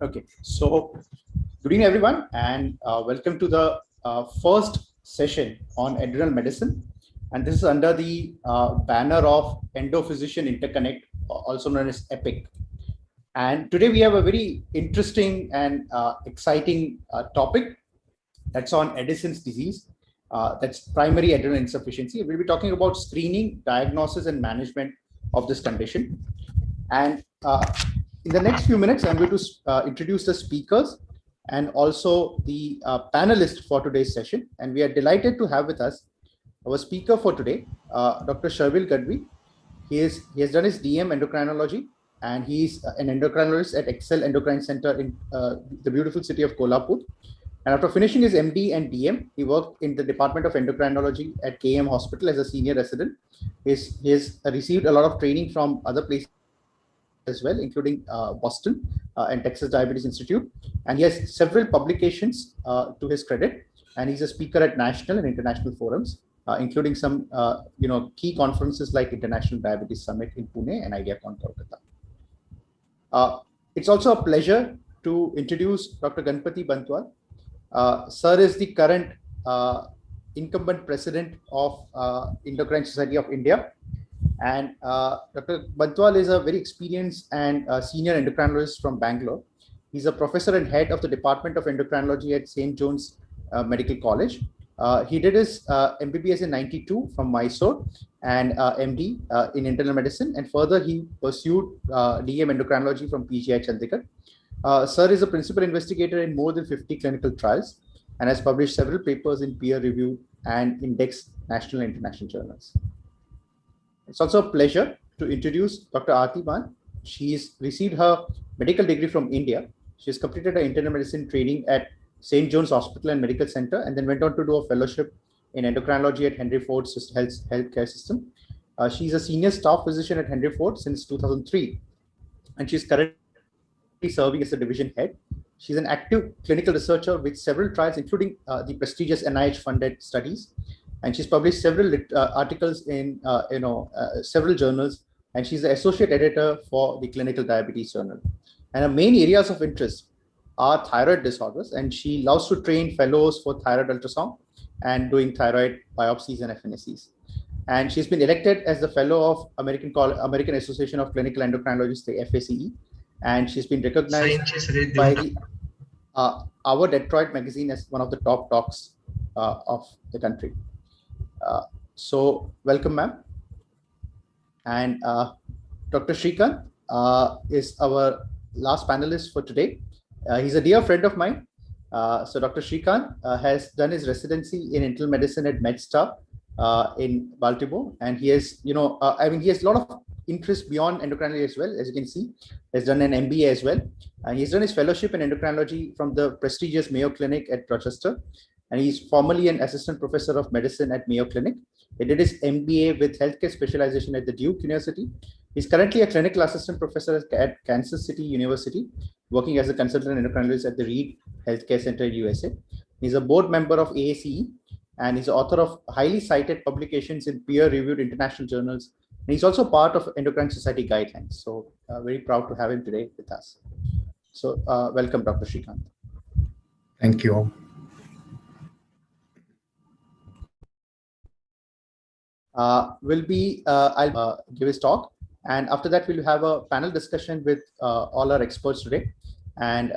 Okay, so good evening, everyone, and welcome to the first session on adrenal medicine. And this is under the banner of Endo-Physician Interconnect, also known as EPIC. And today we have a very interesting and exciting topic that's on Addison's disease. That's primary adrenal insufficiency. We'll be talking about screening, diagnosis, and management of this condition. And in the next few minutes, I'm going to introduce the speakers and also the panelists for today's session. And we are delighted to have with us our speaker for today, Dr. Sharvil Gadve. He has done his DM endocrinology, and he's an endocrinologist at Excel Endocrine Center in the beautiful city of Kolhapur. And after finishing his MD and DM, he worked in the Department of Endocrinology at KM Hospital as a senior resident. He has received a lot of training from other places as well, including Boston and Texas Diabetes Institute. And he has several publications to his credit. And he's a speaker at national and international forums, including some key conferences like International Diabetes Summit in Pune and IdeaCon Kolkata. It's also a pleasure to introduce Dr. Ganpati Bantwal. Sir is the current incumbent president of Endocrine Society of India. And Dr. Bantwal is a very experienced and senior endocrinologist from Bangalore. He's a professor and head of the Department of Endocrinology at St. John's Medical College. He did his MBBS in '92 from Mysore and MD in internal medicine. And further, he pursued DM endocrinology from PGI Chandigarh. Sir is a principal investigator in more than 50 clinical trials and has published several papers in peer-reviewed and indexed national and international journals. It's also a pleasure to introduce Dr. Aarti Ban. She's received her medical degree from India. She has completed her internal medicine training at St. John's Hospital and Medical Center, and then went on to do a fellowship in endocrinology at Henry Ford Healthcare System. She's a senior staff physician at Henry Ford since 2003, and she's currently serving as a division head. She's an active clinical researcher with several trials, including the prestigious NIH-funded studies. And she's published several articles in several journals, and she's the associate editor for the Clinical Diabetes Journal. And her main areas of interest are thyroid disorders, and she loves to train fellows for thyroid ultrasound and doing thyroid biopsies and FNACs. And she's been elected as the fellow of American Association of Clinical Endocrinologists, the FACE, and she's been recognized by the Our Detroit magazine as one of the top docs of the country. So welcome, ma'am. And Dr. Shrikant is our last panelist for today. He's a dear friend of mine. So Dr. Shrikant has done his residency in internal medicine at MedStar in Baltimore, and he has, he has a lot of interest beyond endocrinology as well. As you can see, he's done an MBA as well, and he's done his fellowship in endocrinology from the prestigious Mayo Clinic at Rochester. And he's formerly an assistant professor of medicine at Mayo Clinic. He did his MBA with healthcare specialization at the Duke University. He's currently a clinical assistant professor at Kansas City University, working as a consultant endocrinologist at the Reed Healthcare Center in USA. He's a board member of AACE, and he's the author of highly cited publications in peer-reviewed international journals. And he's also part of Endocrine Society guidelines. So very proud to have him today with us. So welcome, Dr. Shrikant. Thank you. I'll give his talk, and after that we'll have a panel discussion with all our experts today, and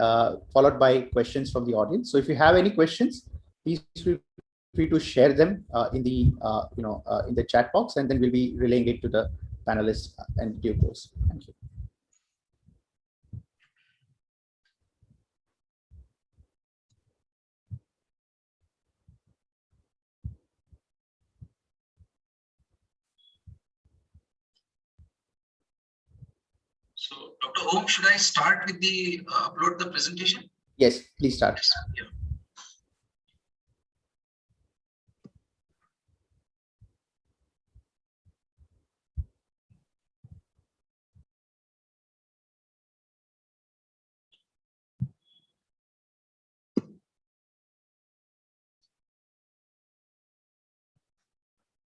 followed by questions from the audience. So if you have any questions, please feel free to share them in the chat box, and then we'll be relaying it to the panelists and due course. Thank you. So, Dr. Om, should I start with the upload the presentation? Yes, please start. Yeah.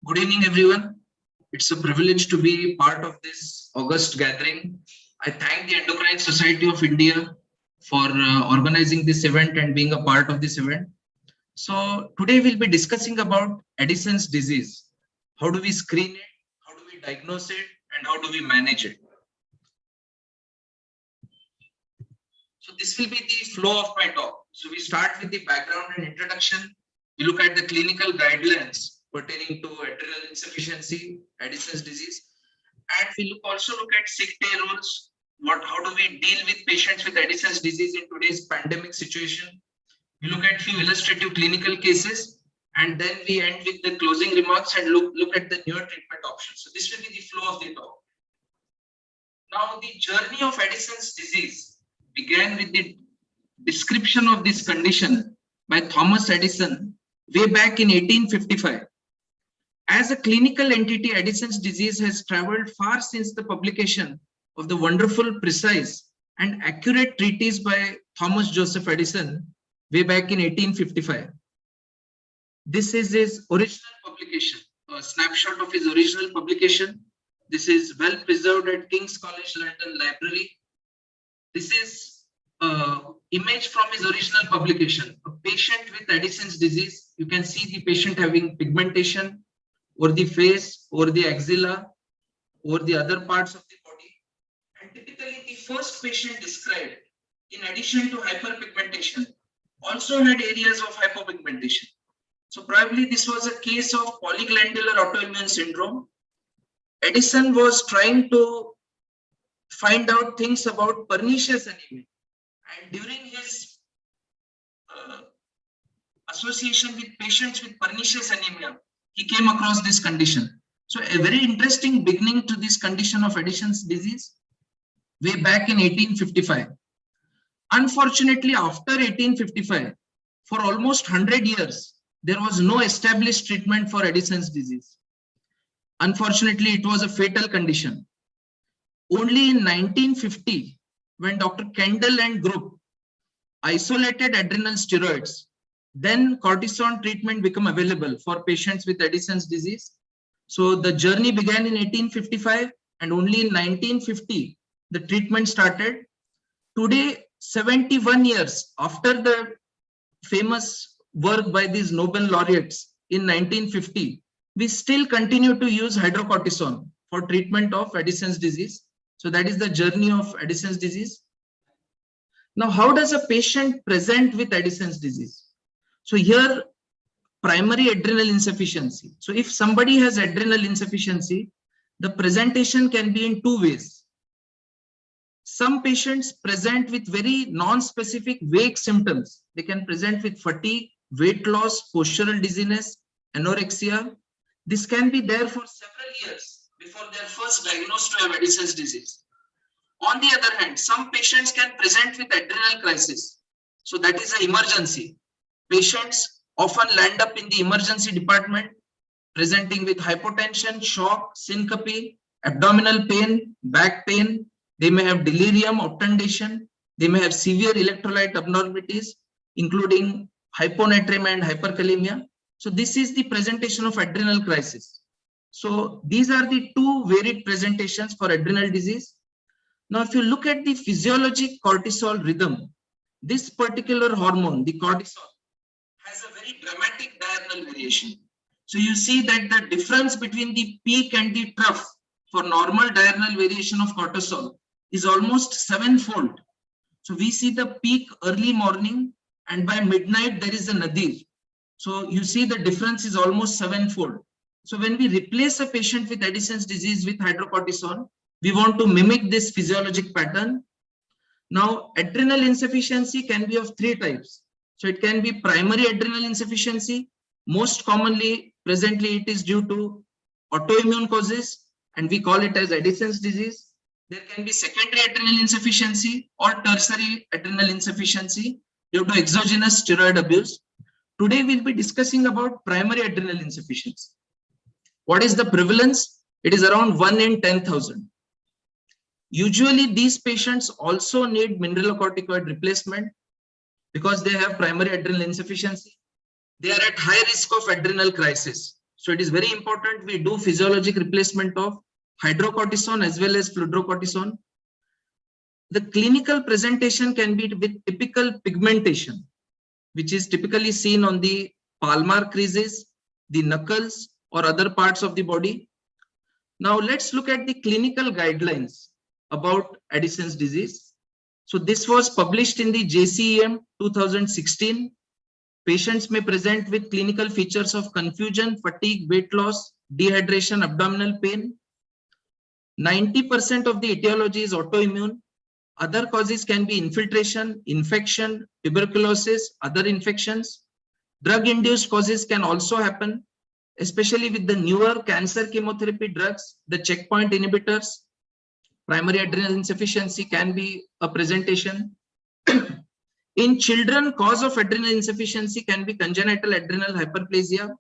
Good evening, everyone. It's a privilege to be part of this August gathering. I thank the Endocrine Society of India for organizing this event and being a part of this event. So today we'll be discussing about Addison's disease. How do we screen it? How do we diagnose it? And how do we manage it? So this will be the flow of my talk. So we start with the background and introduction. We look at the clinical guidelines pertaining to adrenal insufficiency, Addison's disease, and we also look at sick day rules. How do we deal with patients with Addison's disease in today's pandemic situation? We look at few illustrative clinical cases, and then we end with the closing remarks and look at the newer treatment options. So this will be the flow of the talk. Now, the journey of Addison's disease began with the description of this condition by Thomas Addison way back in 1855. As a clinical entity, Addison's disease has traveled far since the publication of the wonderful, precise, and accurate treatise by Thomas Joseph Addison way back in 1855. This is his original publication, a snapshot of his original publication. This is well preserved at King's College London Library. This is an image from his original publication. A patient with Addison's disease, you can see the patient having pigmentation over the face, over the axilla, over the other parts of the body. And typically the first patient described, in addition to hyperpigmentation, also had areas of hypopigmentation. So probably this was a case of polyglandular autoimmune syndrome. Addison was trying to find out things about pernicious anemia. And during his association with patients with pernicious anemia, he came across this condition. So a very interesting beginning to this condition of Addison's disease way back in 1855. Unfortunately, after 1855, for almost 100 years, there was no established treatment for Addison's disease. Unfortunately, it was a fatal condition. Only in 1950, when Dr. Kendall and group isolated adrenal steroids, then cortisone treatment became available for patients with Addison's disease. So the journey began in 1855, and only in 1950, the treatment started. Today, 71 years after the famous work by these Nobel laureates in 1950, we still continue to use hydrocortisone for treatment of Addison's disease. So that is the journey of Addison's disease. Now, how does a patient present with Addison's disease? So here, primary adrenal insufficiency. So if somebody has adrenal insufficiency, the presentation can be in two ways. Some patients present with very non-specific vague symptoms. They can present with fatigue, weight loss, postural dizziness, anorexia. This can be there for several years before they are first diagnosed to have Addison's disease. On the other hand, some patients can present with adrenal crisis. So that is an emergency. Patients often land up in the emergency department presenting with hypotension, shock, syncope, abdominal pain, back pain. They may have delirium, obtundation. They may have severe electrolyte abnormalities, including hyponatremia and hyperkalemia. So this is the presentation of adrenal crisis. So these are the two varied presentations for adrenal disease. Now, if you look at the physiologic cortisol rhythm, this particular hormone, the cortisol, has a very dramatic diurnal variation. So you see that the difference between the peak and the trough for normal diurnal variation of cortisol is almost sevenfold. So we see the peak early morning, and by midnight there is a nadir. So you see the difference is almost sevenfold. So when we replace a patient with Addison's disease with hydrocortisone, we want to mimic this physiologic pattern. Now, adrenal insufficiency can be of three types. So it can be primary adrenal insufficiency. Most commonly, presently, it is due to autoimmune causes, and we call it as Addison's disease. There can be secondary adrenal insufficiency or tertiary adrenal insufficiency due to exogenous steroid abuse. Today, we'll be discussing about primary adrenal insufficiency. What is the prevalence? It is around 1 in 10,000. Usually, these patients also need mineralocorticoid replacement because they have primary adrenal insufficiency. They are at high risk of adrenal crisis. So it is very important we do physiologic replacement of hydrocortisone as well as fludrocortisone. the clinical presentation can be with typical pigmentation, which is typically seen on the palmar creases, the knuckles, or other parts of the body. Now let's look at the clinical guidelines about Addison's disease. So this was published in the JCEM 2016. Patients may present with clinical features of confusion, fatigue, weight loss, dehydration, abdominal pain. 90% of the etiology is autoimmune. Other causes can be infiltration, infection, tuberculosis, other infections. Drug-induced causes can also happen, especially with the newer cancer chemotherapy drugs, the checkpoint inhibitors. Primary adrenal insufficiency can be a presentation. In children, cause of adrenal insufficiency can be congenital adrenal hyperplasia.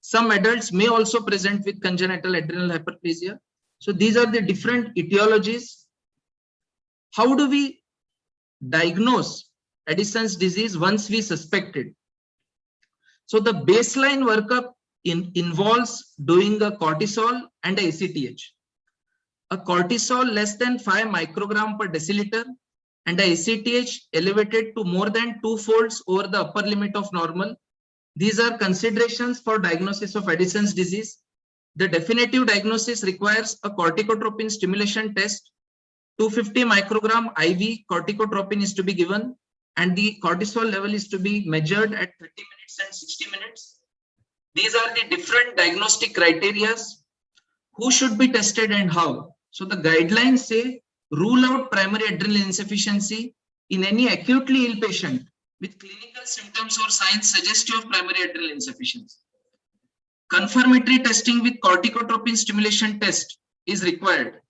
Some adults may also present with congenital adrenal hyperplasia. So these are the different etiologies. How do we diagnose Addison's disease once we suspect it? So the baseline workup involves doing a cortisol and a ACTH. A cortisol less than 5 microgram per deciliter and a ACTH elevated to more than 2 folds over the upper limit of normal. These are considerations for diagnosis of Addison's disease. The definitive diagnosis requires a corticotropin stimulation test. 250 microgram IV corticotropin is to be given, and the cortisol level is to be measured at 30 minutes and 60 minutes. These are the different diagnostic criteria. Who should be tested and how? So the guidelines say rule out primary adrenal insufficiency in any acutely ill patient with clinical symptoms or signs suggestive of primary adrenal insufficiency. Confirmatory testing with corticotropin stimulation test is required.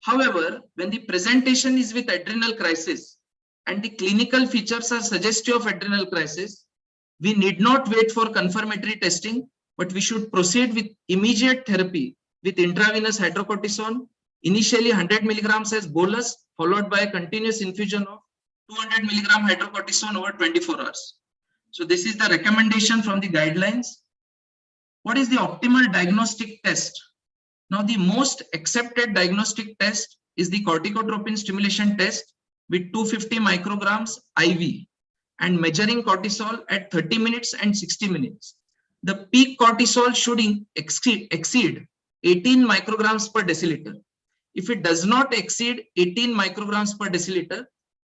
However, when the presentation is with adrenal crisis and the clinical features are suggestive of adrenal crisis, we need not wait for confirmatory testing, but we should proceed with immediate therapy with intravenous hydrocortisone, initially 100 milligrams as bolus, followed by a continuous infusion of 200 milligram hydrocortisone over 24 hours. So this is the recommendation from the guidelines. What is the optimal diagnostic test? Now, the most accepted diagnostic test is the corticotropin stimulation test with 250 micrograms IV and measuring cortisol at 30 minutes and 60 minutes. The peak cortisol should exceed 18 micrograms per deciliter. If it does not exceed 18 micrograms per deciliter,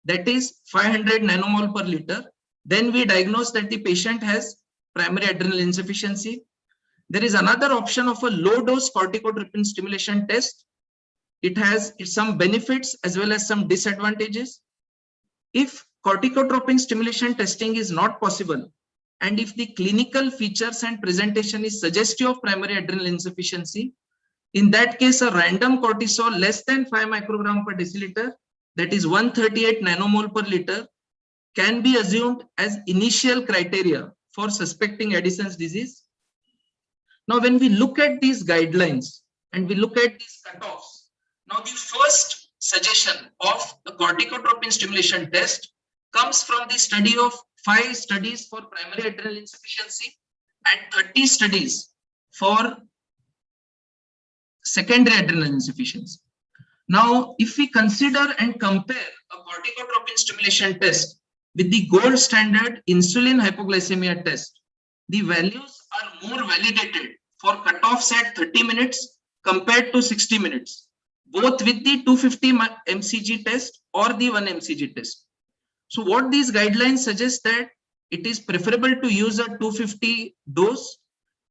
that is 500 nanomole per liter, then we diagnose that the patient has primary adrenal insufficiency. There is another option of a low dose corticotropin stimulation test. It has some benefits as well as some disadvantages. If corticotropin stimulation testing is not possible, and if the clinical features and presentation is suggestive of primary adrenal insufficiency, in that case, a random cortisol less than 5 microgram per deciliter, that is 138 nanomole per liter, can be assumed as initial criteria for suspecting Addison's disease. Now, when we look at these guidelines and we look at these cutoffs, now the first suggestion of the corticotropin stimulation test comes from the study of 5 studies for primary adrenal insufficiency and 30 studies for secondary adrenal insufficiency. Now, if we consider and compare a corticotropin stimulation test with the gold standard insulin hypoglycemia test, the values are more validated for cutoffs at 30 minutes compared to 60 minutes, both with the 250 mcg test or the 1 mcg test. So what these guidelines suggest that it is preferable to use a 250 dose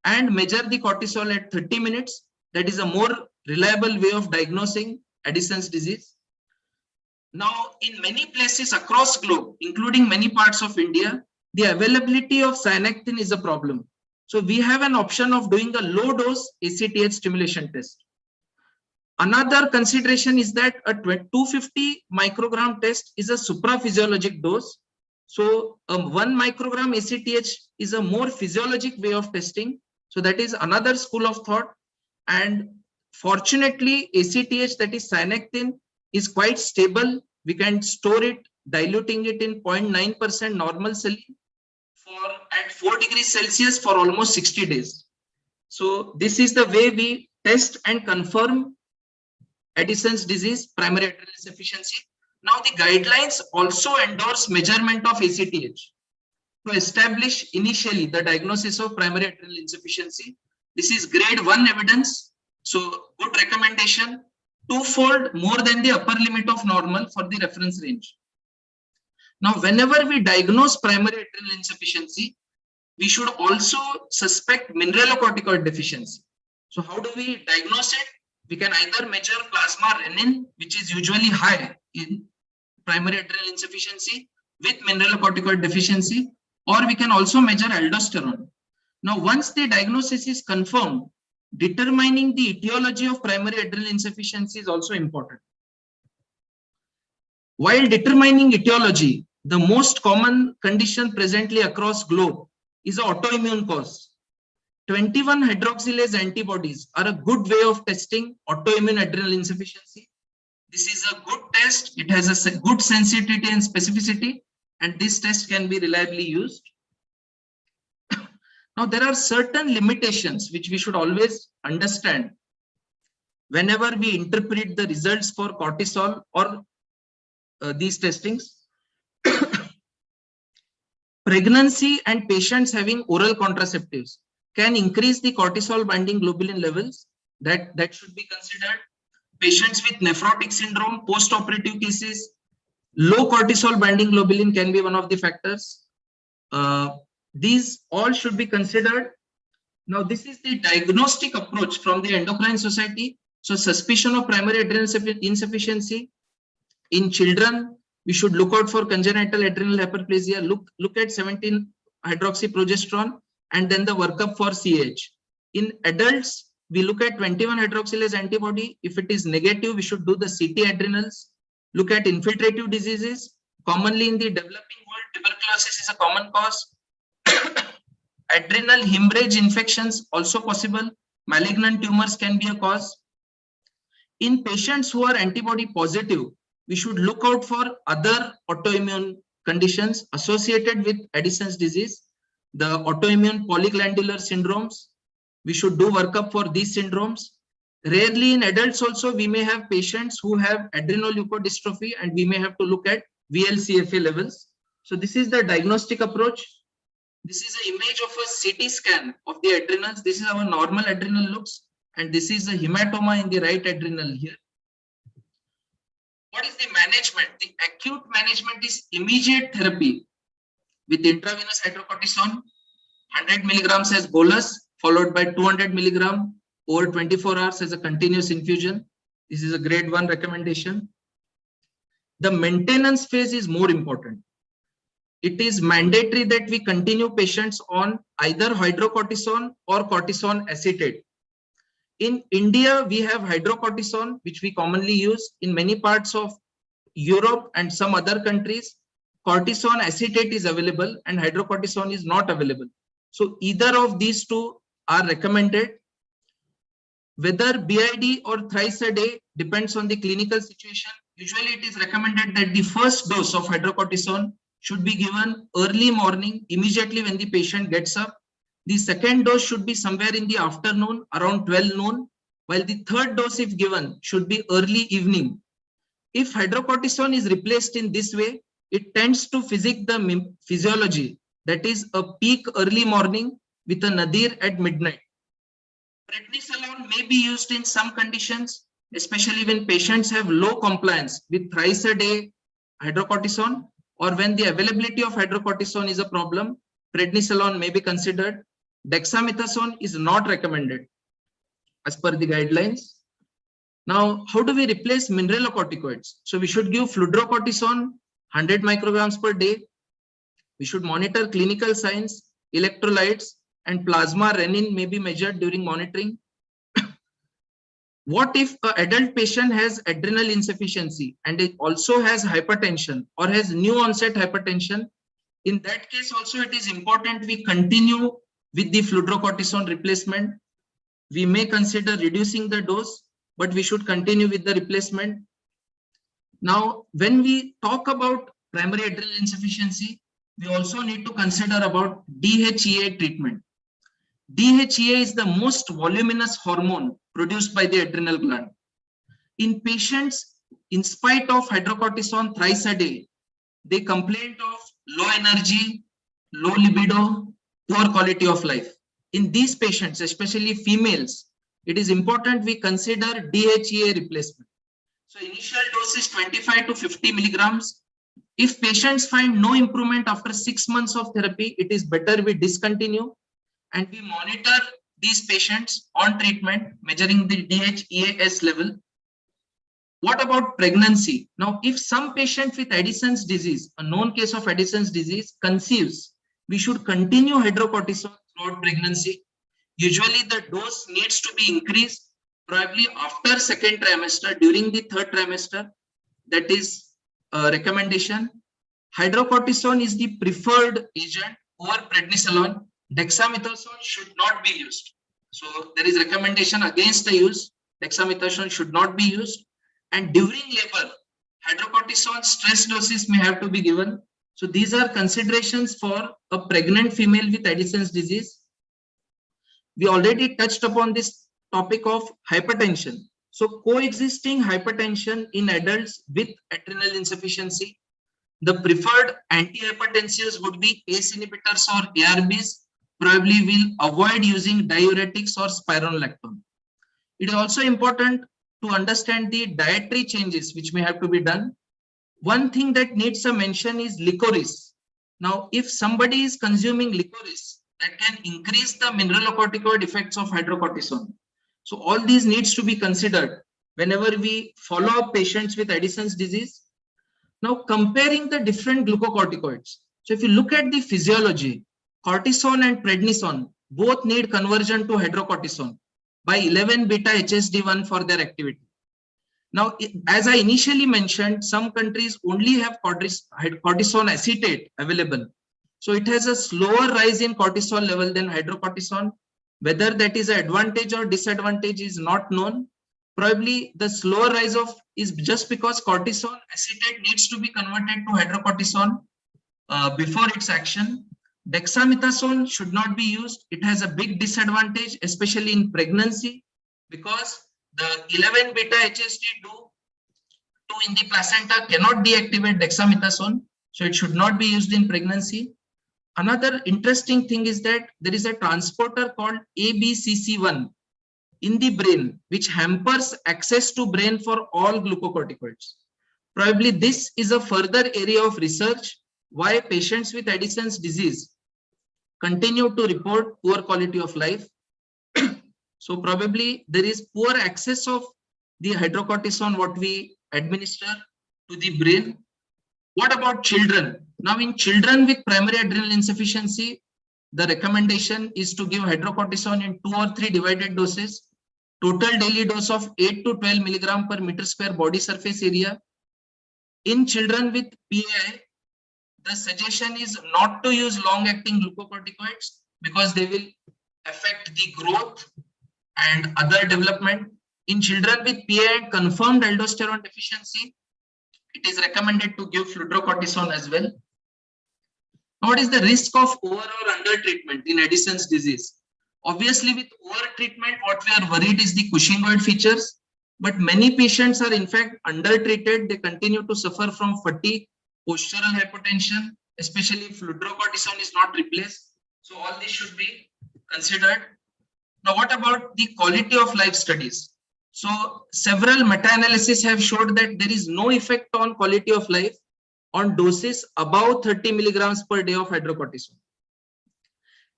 and measure the cortisol at 30 minutes. That is a more reliable way of diagnosing Addison's disease. Now, in many places across globe, including many parts of India, the availability of cyanectin is a problem. So we have an option of doing a low dose ACTH stimulation test. Another consideration is that a 250 microgram test is a supraphysiologic dose. So a 1 microgram ACTH is a more physiologic way of testing. So that is another school of thought. And fortunately, ACTH, that is cyanectin, is quite stable. We can store it, diluting it in 0.9% normal saline at 4 degrees Celsius for almost 60 days. So this is the way we test and confirm Addison's disease, primary adrenal insufficiency. Now the guidelines also endorse measurement of ACTH to establish initially the diagnosis of primary adrenal insufficiency. This is grade 1 evidence. So good recommendation, twofold more than the upper limit of normal for the reference range. Now, whenever we diagnose primary adrenal insufficiency, we should also suspect mineralocorticoid deficiency. So how do we diagnose it? We can either measure plasma renin, which is usually high in primary adrenal insufficiency with mineralocorticoid deficiency, or we can also measure aldosterone. Now, once the diagnosis is confirmed, determining the etiology of primary adrenal insufficiency is also important. While determining etiology, the most common condition presently across globe is an autoimmune cause. 21 hydroxylase antibodies are a good way of testing autoimmune adrenal insufficiency. This is a good test. It has a good sensitivity and specificity, and this test can be reliably used. Now, there are certain limitations which we should always understand whenever we interpret the results for cortisol or these testings. Pregnancy and patients having oral contraceptives can increase the cortisol binding globulin levels. That should be considered. Patients with nephrotic syndrome, post-operative cases, low cortisol binding globulin can be one of the factors. These all should be considered. Now, this is the diagnostic approach from the Endocrine Society. So, suspicion of primary adrenal insufficiency in children, we should look out for congenital adrenal hyperplasia. Look at 17-hydroxyprogesterone and then the workup for CH. In adults, we look at 21 hydroxylase antibody. If it is negative, we should do the CT adrenals. Look at infiltrative diseases. Commonly in the developing world, tuberculosis is a common cause. Adrenal hemorrhage infections also possible. Malignant tumors can be a cause. In patients who are antibody positive, we should look out for other autoimmune conditions associated with Addison's disease, the autoimmune polyglandular syndromes. We should do workup for these syndromes. Rarely in adults also, we may have patients who have adrenoleukodystrophy and we may have to look at VLCFA levels. So this is the diagnostic approach. This is an image of a CT scan of the adrenals. This is how a normal adrenal looks, and this is a hematoma in the right adrenal here. What is the management? The acute management is immediate therapy with intravenous hydrocortisone, 100 milligrams as bolus, followed by 200 milligram over 24 hours as a continuous infusion. This is a grade 1 recommendation. The maintenance phase is more important. It is mandatory that we continue patients on either hydrocortisone or cortisone acetate. In India, we have hydrocortisone, which we commonly use. In many parts of Europe and some other countries, cortisone acetate is available and hydrocortisone is not available. So either of these two are recommended. Whether BID or thrice a day depends on the clinical situation. Usually it is recommended that the first dose of hydrocortisone should be given early morning, immediately when the patient gets up. The second dose should be somewhere in the afternoon, around 12 noon, while the third dose, if given, should be early evening. If hydrocortisone is replaced in this way, it tends to physic the physiology, that is a peak early morning with a nadir at midnight. Prednisolone may be used in some conditions, especially when patients have low compliance with thrice a day hydrocortisone, or when the availability of hydrocortisone is a problem. Prednisolone may be considered. Dexamethasone is not recommended as per the guidelines. Now, how do we replace mineralocorticoids? So we should give fludrocortisone 100 micrograms per day. We should monitor clinical signs, electrolytes, and plasma renin may be measured during monitoring. What if an adult patient has adrenal insufficiency and it also has hypertension or has new onset hypertension? In that case also, it is important we continue with the fludrocortisone replacement. We may consider reducing the dose, but we should continue with the replacement. Now, when we talk about primary adrenal insufficiency, we also need to consider about DHEA treatment. DHEA is the most voluminous hormone produced by the adrenal gland. In patients, in spite of hydrocortisone thrice a day, they complained of low energy, low libido, poor quality of life. In these patients, especially females, it is important we consider DHEA replacement. So initial dose is 25 to 50 milligrams. If patients find no improvement after 6 months of therapy, it is better we discontinue and we monitor these patients on treatment, measuring the DHEAS level. What about pregnancy? Now, if some patient with Addison's disease, a known case of Addison's disease, conceives, we should continue hydrocortisone throughout pregnancy. Usually the dose needs to be increased probably after second trimester, during the third trimester. That is a recommendation. Hydrocortisone is the preferred agent over prednisolone. Dexamethasone should not be used. So there is recommendation against the use. Dexamethasone should not be used. And during labor, hydrocortisone stress doses may have to be given. So these are considerations for a pregnant female with Addison's disease. We already touched upon this topic of hypertension. So coexisting hypertension in adults with adrenal insufficiency, the preferred antihypertensives would be ACE inhibitors or ARBs. Probably will avoid using diuretics or spironolactone. It is also important to understand the dietary changes which may have to be done. One thing that needs a mention is licorice. Now, if somebody is consuming licorice, that can increase the mineralocorticoid effects of hydrocortisone. So all these needs to be considered whenever we follow up patients with Addison's disease. Now, comparing the different glucocorticoids. So if you look at the physiology, cortisone and prednisone both need conversion to hydrocortisone by 11 beta HSD1 for their activity. Now, as I initially mentioned, some countries only have cortisone acetate available. So it has a slower rise in cortisol level than hydrocortisone. Whether that is an advantage or disadvantage is not known. Probably the slower rise of is just because cortisone acetate needs to be converted to hydrocortisone before its action. Dexamethasone should not be used. It has a big disadvantage, especially in pregnancy, because the 11 beta HSD2 in the placenta cannot deactivate dexamethasone, so it should not be used in pregnancy. Another interesting thing is that there is a transporter called ABCC1 in the brain, which hampers access to brain for all glucocorticoids. Probably this is a further area of research why patients with Addison's disease continue to report poor quality of life. So probably there is poor access of the hydrocortisone what we administer to the brain. What about children? Now in children with primary adrenal insufficiency, the recommendation is to give hydrocortisone in 2 or 3 divided doses. Total daily dose of 8 to 12 milligram per meter square body surface area. In children with PAI, the suggestion is not to use long-acting glucocorticoids because they will affect the growth and other development. In children with PAI and confirmed aldosterone deficiency, it is recommended to give fludrocortisone as well. Now, what is the risk of over or under treatment in Addison's disease? Obviously, with over treatment, what we are worried is the Cushingoid features, but many patients are in fact under treated. They continue to suffer from fatigue, postural hypotension, especially if fludrocortisone is not replaced. So all this should be considered. Now, what about the quality of life studies? So several meta-analyses have showed that there is no effect on quality of life on doses above 30 milligrams per day of hydrocortisone.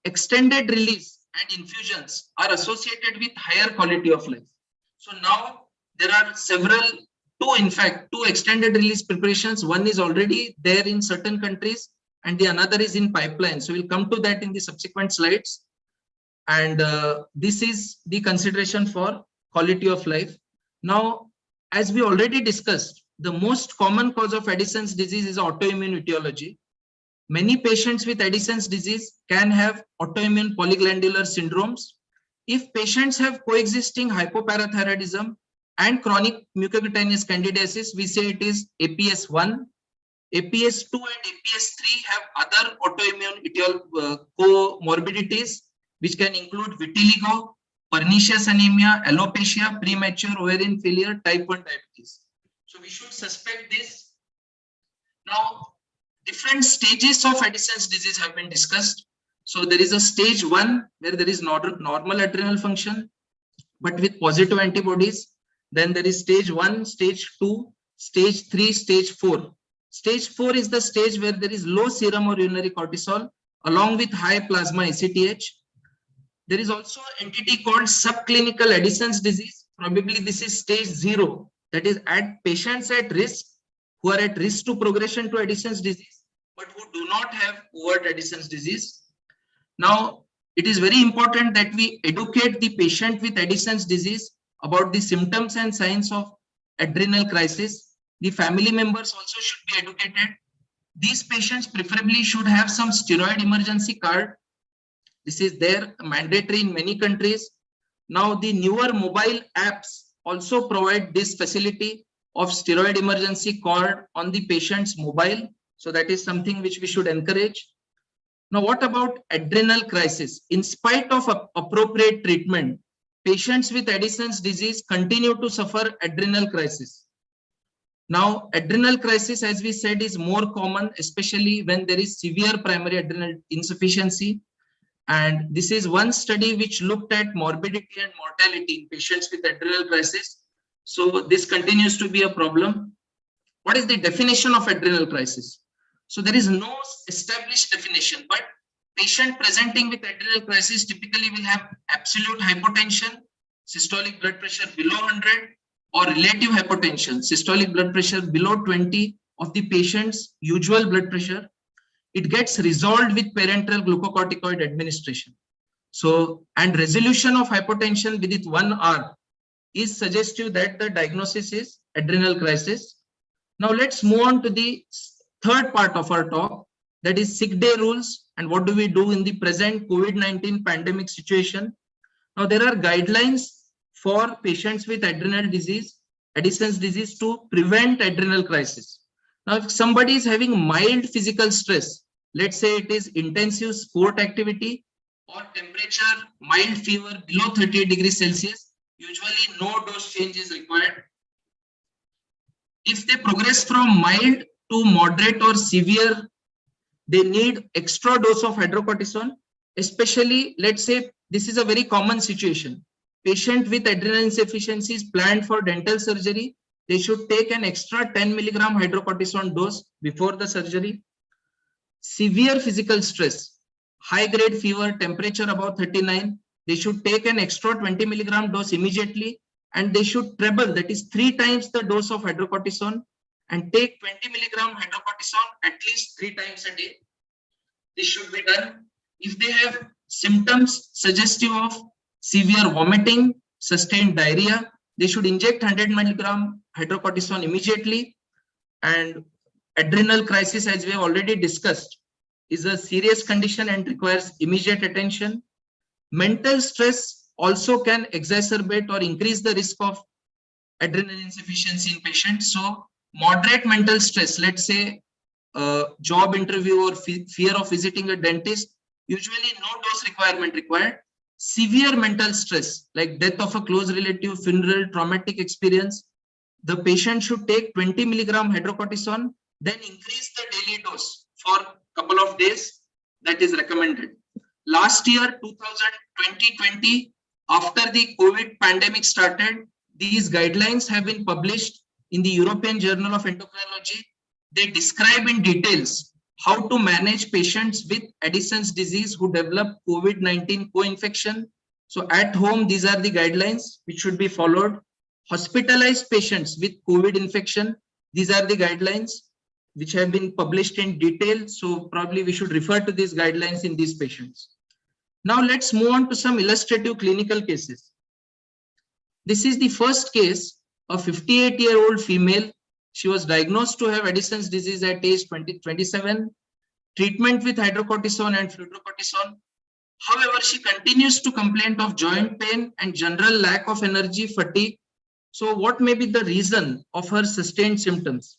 Extended release and infusions are associated with higher quality of life. So now there are two extended release preparations. One is already there in certain countries and the another is in pipeline. So we'll come to that in the subsequent slides. And this is the consideration for quality of life. Now, as we already discussed, the most common cause of Addison's disease is autoimmune etiology. Many patients with Addison's disease can have autoimmune polyglandular syndromes. If patients have coexisting hypoparathyroidism and chronic mucocutaneous candidiasis, we say it is APS1. APS2 and APS3 have other autoimmune comorbidities, which can include vitiligo, pernicious anemia, alopecia, premature ovarian failure, type 1 diabetes. So we should suspect this. Now, different stages of Addison's disease have been discussed. So there is a stage 1 where there is normal adrenal function, but with positive antibodies. Then there is stage 1, stage 2, stage 3, stage 4. Stage 4 is the stage where there is low serum or urinary cortisol along with high plasma ACTH. There is also an entity called subclinical Addison's disease. Probably this is stage 0, that is at patients at risk who are at risk to progression to Addison's disease, but who do not have overt Addison's disease. Now, it is very important that we educate the patient with Addison's disease about the symptoms and signs of adrenal crisis. The family members also should be educated. These patients preferably should have some steroid emergency card. This is there, mandatory in many countries. Now, the newer mobile apps also provide this facility of steroid emergency card on the patient's mobile. So that is something which we should encourage. Now, what about adrenal crisis? In spite of appropriate treatment, patients with Addison's disease continue to suffer adrenal crisis. Now, adrenal crisis, as we said, is more common, especially when there is severe primary adrenal insufficiency. And this is one study which looked at morbidity and mortality in patients with adrenal crisis. So this continues to be a problem. What is the definition of adrenal crisis? So there is no established definition, but patient presenting with adrenal crisis typically will have absolute hypotension, systolic blood pressure below 100, or relative hypotension, systolic blood pressure below 20 of the patient's usual blood pressure. It gets resolved with parenteral glucocorticoid administration. So, and resolution of hypotension within 1 hour is suggestive that the diagnosis is adrenal crisis. Now let's move on to the third part of our talk, that is sick day rules and what do we do in the present COVID-19 pandemic situation. Now there are guidelines for patients with adrenal disease, Addison's disease, to prevent adrenal crisis. Now if somebody is having mild physical stress, let's say it is intensive sport activity or temperature, mild fever below 38 degrees Celsius, usually no dose change is required. If they progress from mild to moderate or severe, they need extra dose of hydrocortisone, especially, let's say, this is a very common situation. Patient with adrenal insufficiency is planned for dental surgery. They should take an extra 10 milligram hydrocortisone dose before the surgery. Severe physical stress, high grade fever, temperature above 39, they should take an extra 20 milligram dose immediately, and they should treble, that is 3 times the dose of hydrocortisone, and take 20 milligram hydrocortisone at least 3 times a day. This should be done. If they have symptoms suggestive of severe vomiting, sustained diarrhea, they should inject 100 milligram hydrocortisone immediately. And adrenal crisis, as we have already discussed, is a serious condition and requires immediate attention. Mental stress also can exacerbate or increase the risk of adrenal insufficiency in patients. So moderate mental stress, let's say a job interview or fear of visiting a dentist, usually no dose requirement required. Severe mental stress like death of a close relative, funeral, traumatic experience, the patient should take 20 milligram hydrocortisone, then increase the daily dose for a couple of days. That is recommended. Last year, 2020, after the COVID pandemic started, these guidelines have been published in the European Journal of Endocrinology. They describe in details how to manage patients with Addison's disease who develop COVID-19 co-infection. So at home, these are the guidelines which should be followed. Hospitalized patients with COVID infection, these are the guidelines which have been published in detail. So probably we should refer to these guidelines in these patients. Now let's move on to some illustrative clinical cases. This is the first case, a 58-year-old female. She was diagnosed to have Addison's disease at age 27, treatment with hydrocortisone and fludrocortisone. However, she continues to complain of joint pain and general lack of energy, fatigue. So what may be the reason of her sustained symptoms?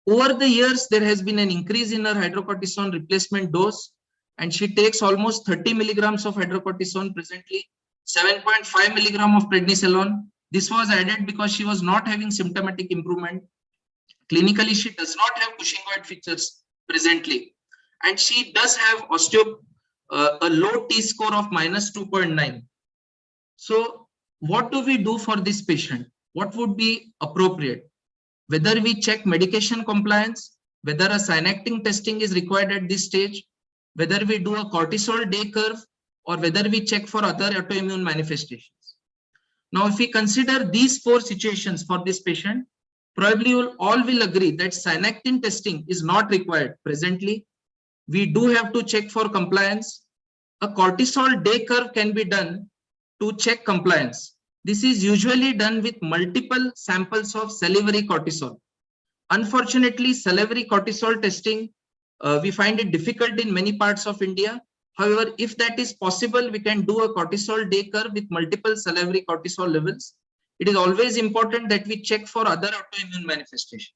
Over the years, there has been an increase in her hydrocortisone replacement dose, and she takes almost 30 milligrams of hydrocortisone presently. 7.5 milligram of prednisolone. This was added because she was not having symptomatic improvement. Clinically, she does not have Cushingoid features presently, and she does have a low T-score of -2.9. So what do we do for this patient? What would be appropriate? Whether we check medication compliance, whether a synactin testing is required at this stage, whether we do a cortisol day curve, or whether we check for other autoimmune manifestations. Now, if we consider these 4 situations for this patient, probably all will agree that synactin testing is not required presently. We do have to check for compliance. A cortisol day curve can be done to check compliance. This is usually done with multiple samples of salivary cortisol. Unfortunately, salivary cortisol testing, we find it difficult in many parts of India. However, if that is possible, we can do a cortisol day curve with multiple salivary cortisol levels. It is always important that we check for other autoimmune manifestations.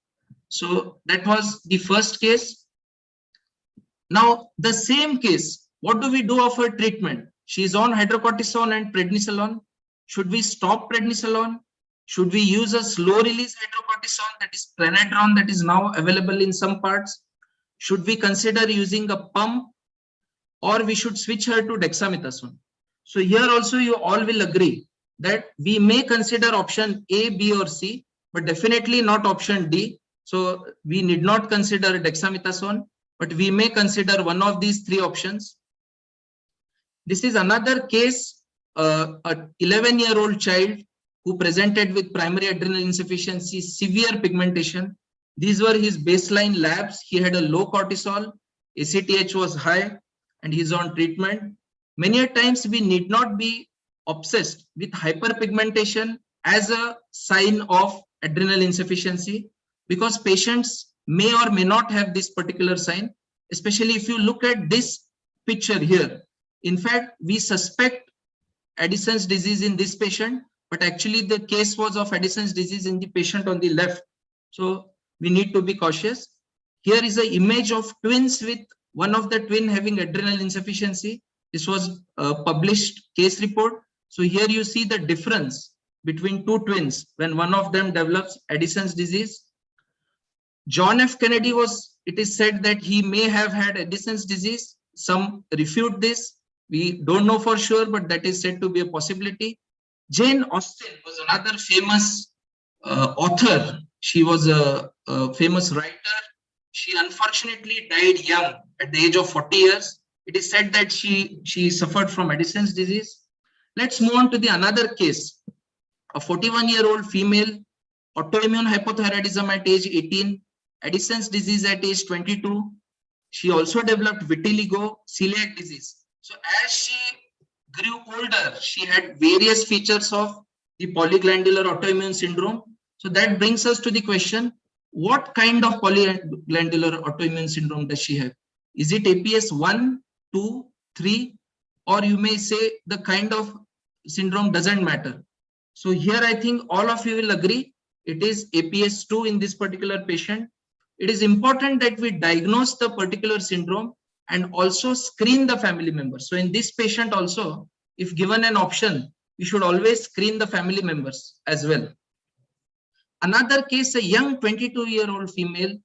So that was the first case. Now, the same case, what do we do of her treatment? She is on hydrocortisone and prednisolone. Should we stop prednisolone? Should we use a slow release hydrocortisone, that is pranadrone, that is now available in some parts? Should we consider using a pump, or we should switch her to dexamethasone? So here also you all will agree that we may consider option A, B, or C, but definitely not option D. So we need not consider dexamethasone, but we may consider one of these 3 options. This is another case, a 11-year-old child who presented with primary adrenal insufficiency, severe pigmentation. These were his baseline labs. He had a low cortisol, ACTH was high, and he's on treatment. Many times we need not be obsessed with hyperpigmentation as a sign of adrenal insufficiency, because patients may or may not have this particular sign, especially if you look at this picture here. In fact, we suspect Addison's disease in this patient, but actually the case was of Addison's disease in the patient on the left. So we need to be cautious. Here is an image of twins with one of the twin having adrenal insufficiency. This was a published case report. So here you see the difference between 2 twins when one of them develops Addison's disease. John F. Kennedy it is said that he may have had Addison's disease. Some refute this. We don't know for sure, but that is said to be a possibility. Jane Austen was another famous author. She was a famous writer. She unfortunately died young at the age of 40 years. It is said that she suffered from Addison's disease. Let's move on to the another case. A 41-year-old female, autoimmune hypothyroidism at age 18, Addison's disease at age 22. She also developed vitiligo, celiac disease. So as she grew older, she had various features of the polyglandular autoimmune syndrome. So that brings us to the question, what kind of polyglandular autoimmune syndrome does she have? Is it APS 1, 2, 3, or you may say the kind of syndrome doesn't matter? So here I think all of you will agree it is APS 2 in this particular patient. It is important that we diagnose the particular syndrome and also screen the family members. So in this patient also, if given an option, we should always screen the family members as well. Another case, a young 22-year-old female,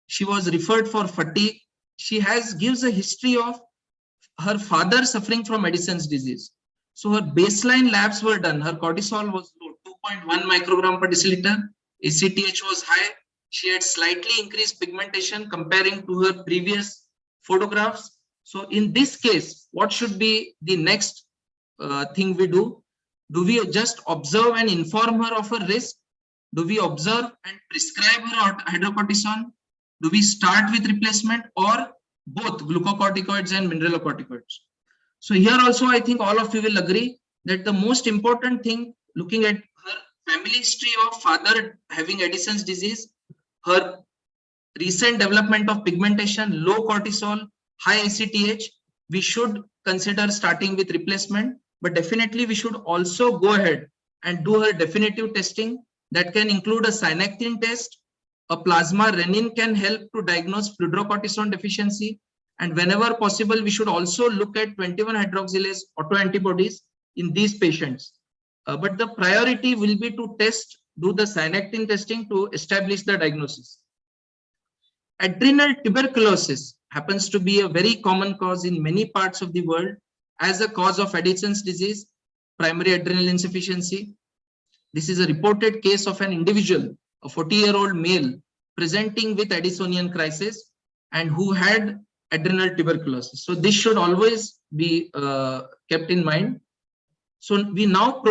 she was referred for fatigue. She gives a history of her father suffering from Addison's disease. So her baseline labs were done. Her cortisol was low, 2.1 microgram per deciliter. ACTH was high. She had slightly increased pigmentation comparing to her previous photographs. So in this case, what should be the next thing we do? Do we just observe and inform her of her risk? Do we observe and prescribe her hydrocortisone? Do we start with replacement, or both glucocorticoids and mineralocorticoids? So here also, I think all of you will agree that the most important thing, looking at her family history of father having Addison's disease, her recent development of pigmentation, low cortisol, high ACTH, we should consider starting with replacement, but definitely we should also go ahead and do her definitive testing. That can include a synactin test. A plasma renin can help to diagnose fludrocortisone deficiency. And whenever possible, we should also look at 21-hydroxylase autoantibodies in these patients. But the priority will be to do the synactin testing to establish the diagnosis. Adrenal tuberculosis happens to be a very common cause in many parts of the world as a cause of Addison's disease, primary adrenal insufficiency. This is a reported case of an individual, a 40-year-old male, presenting with Addisonian crisis and who had adrenal tuberculosis. So this should always be kept in mind. So we now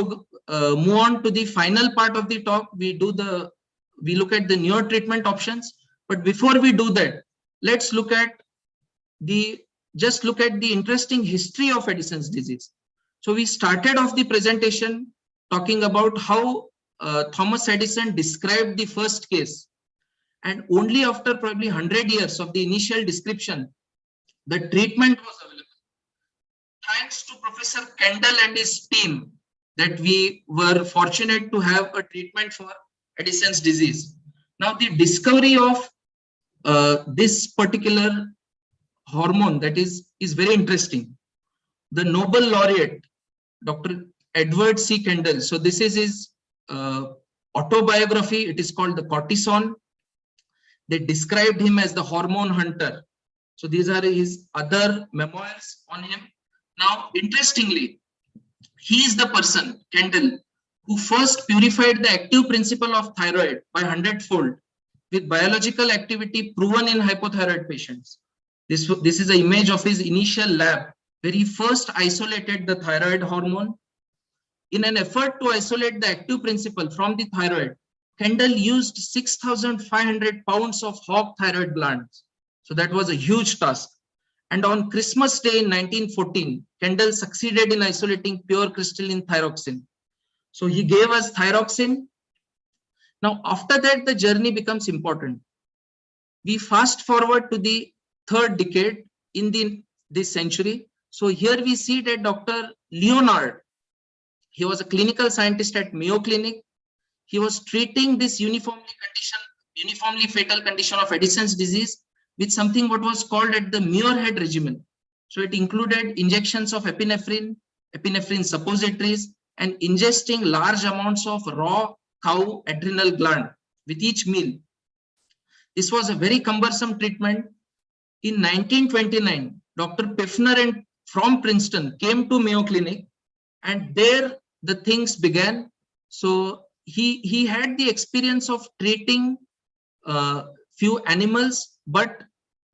move on to the final part of the talk. We look at the newer treatment options. But before we do that, let's look at the interesting history of Addison's disease. So we started off the presentation talking about how Thomas Addison described the first case, and only after probably 100 years of the initial description, the treatment was available. Thanks to Professor Kendall and his team, that we were fortunate to have a treatment for Addison's disease. Now, the discovery of this particular hormone that is very interesting. The Nobel laureate, Dr. Edward C. Kendall. So this is his autobiography. It is called The Cortisone. They described him as the hormone hunter. So these are his other memoirs on him. Now, interestingly, he is the person, Kendall, who first purified the active principle of thyroid by 100-fold with biological activity proven in hypothyroid patients. This is an image of his initial lab where he first isolated the thyroid hormone. In an effort to isolate the active principle from the thyroid, Kendall used 6,500 pounds of hog thyroid glands. So that was a huge task. And on Christmas Day in 1914, Kendall succeeded in isolating pure crystalline thyroxine. So he gave us thyroxine. Now, after that, the journey becomes important. We fast forward to the third decade in this century. So here we see that Dr. Leonard, he was a clinical scientist at Mayo Clinic. He was treating this uniformly fatal condition of Addison's disease with something what was called at the Muirhead regimen. So it included injections of epinephrine suppositories, and ingesting large amounts of raw cow adrenal gland with each meal. This was a very cumbersome treatment. In 1929, Dr. Pfiffner from Princeton came to Mayo Clinic, and there the things began. So he had the experience of treating few animals, but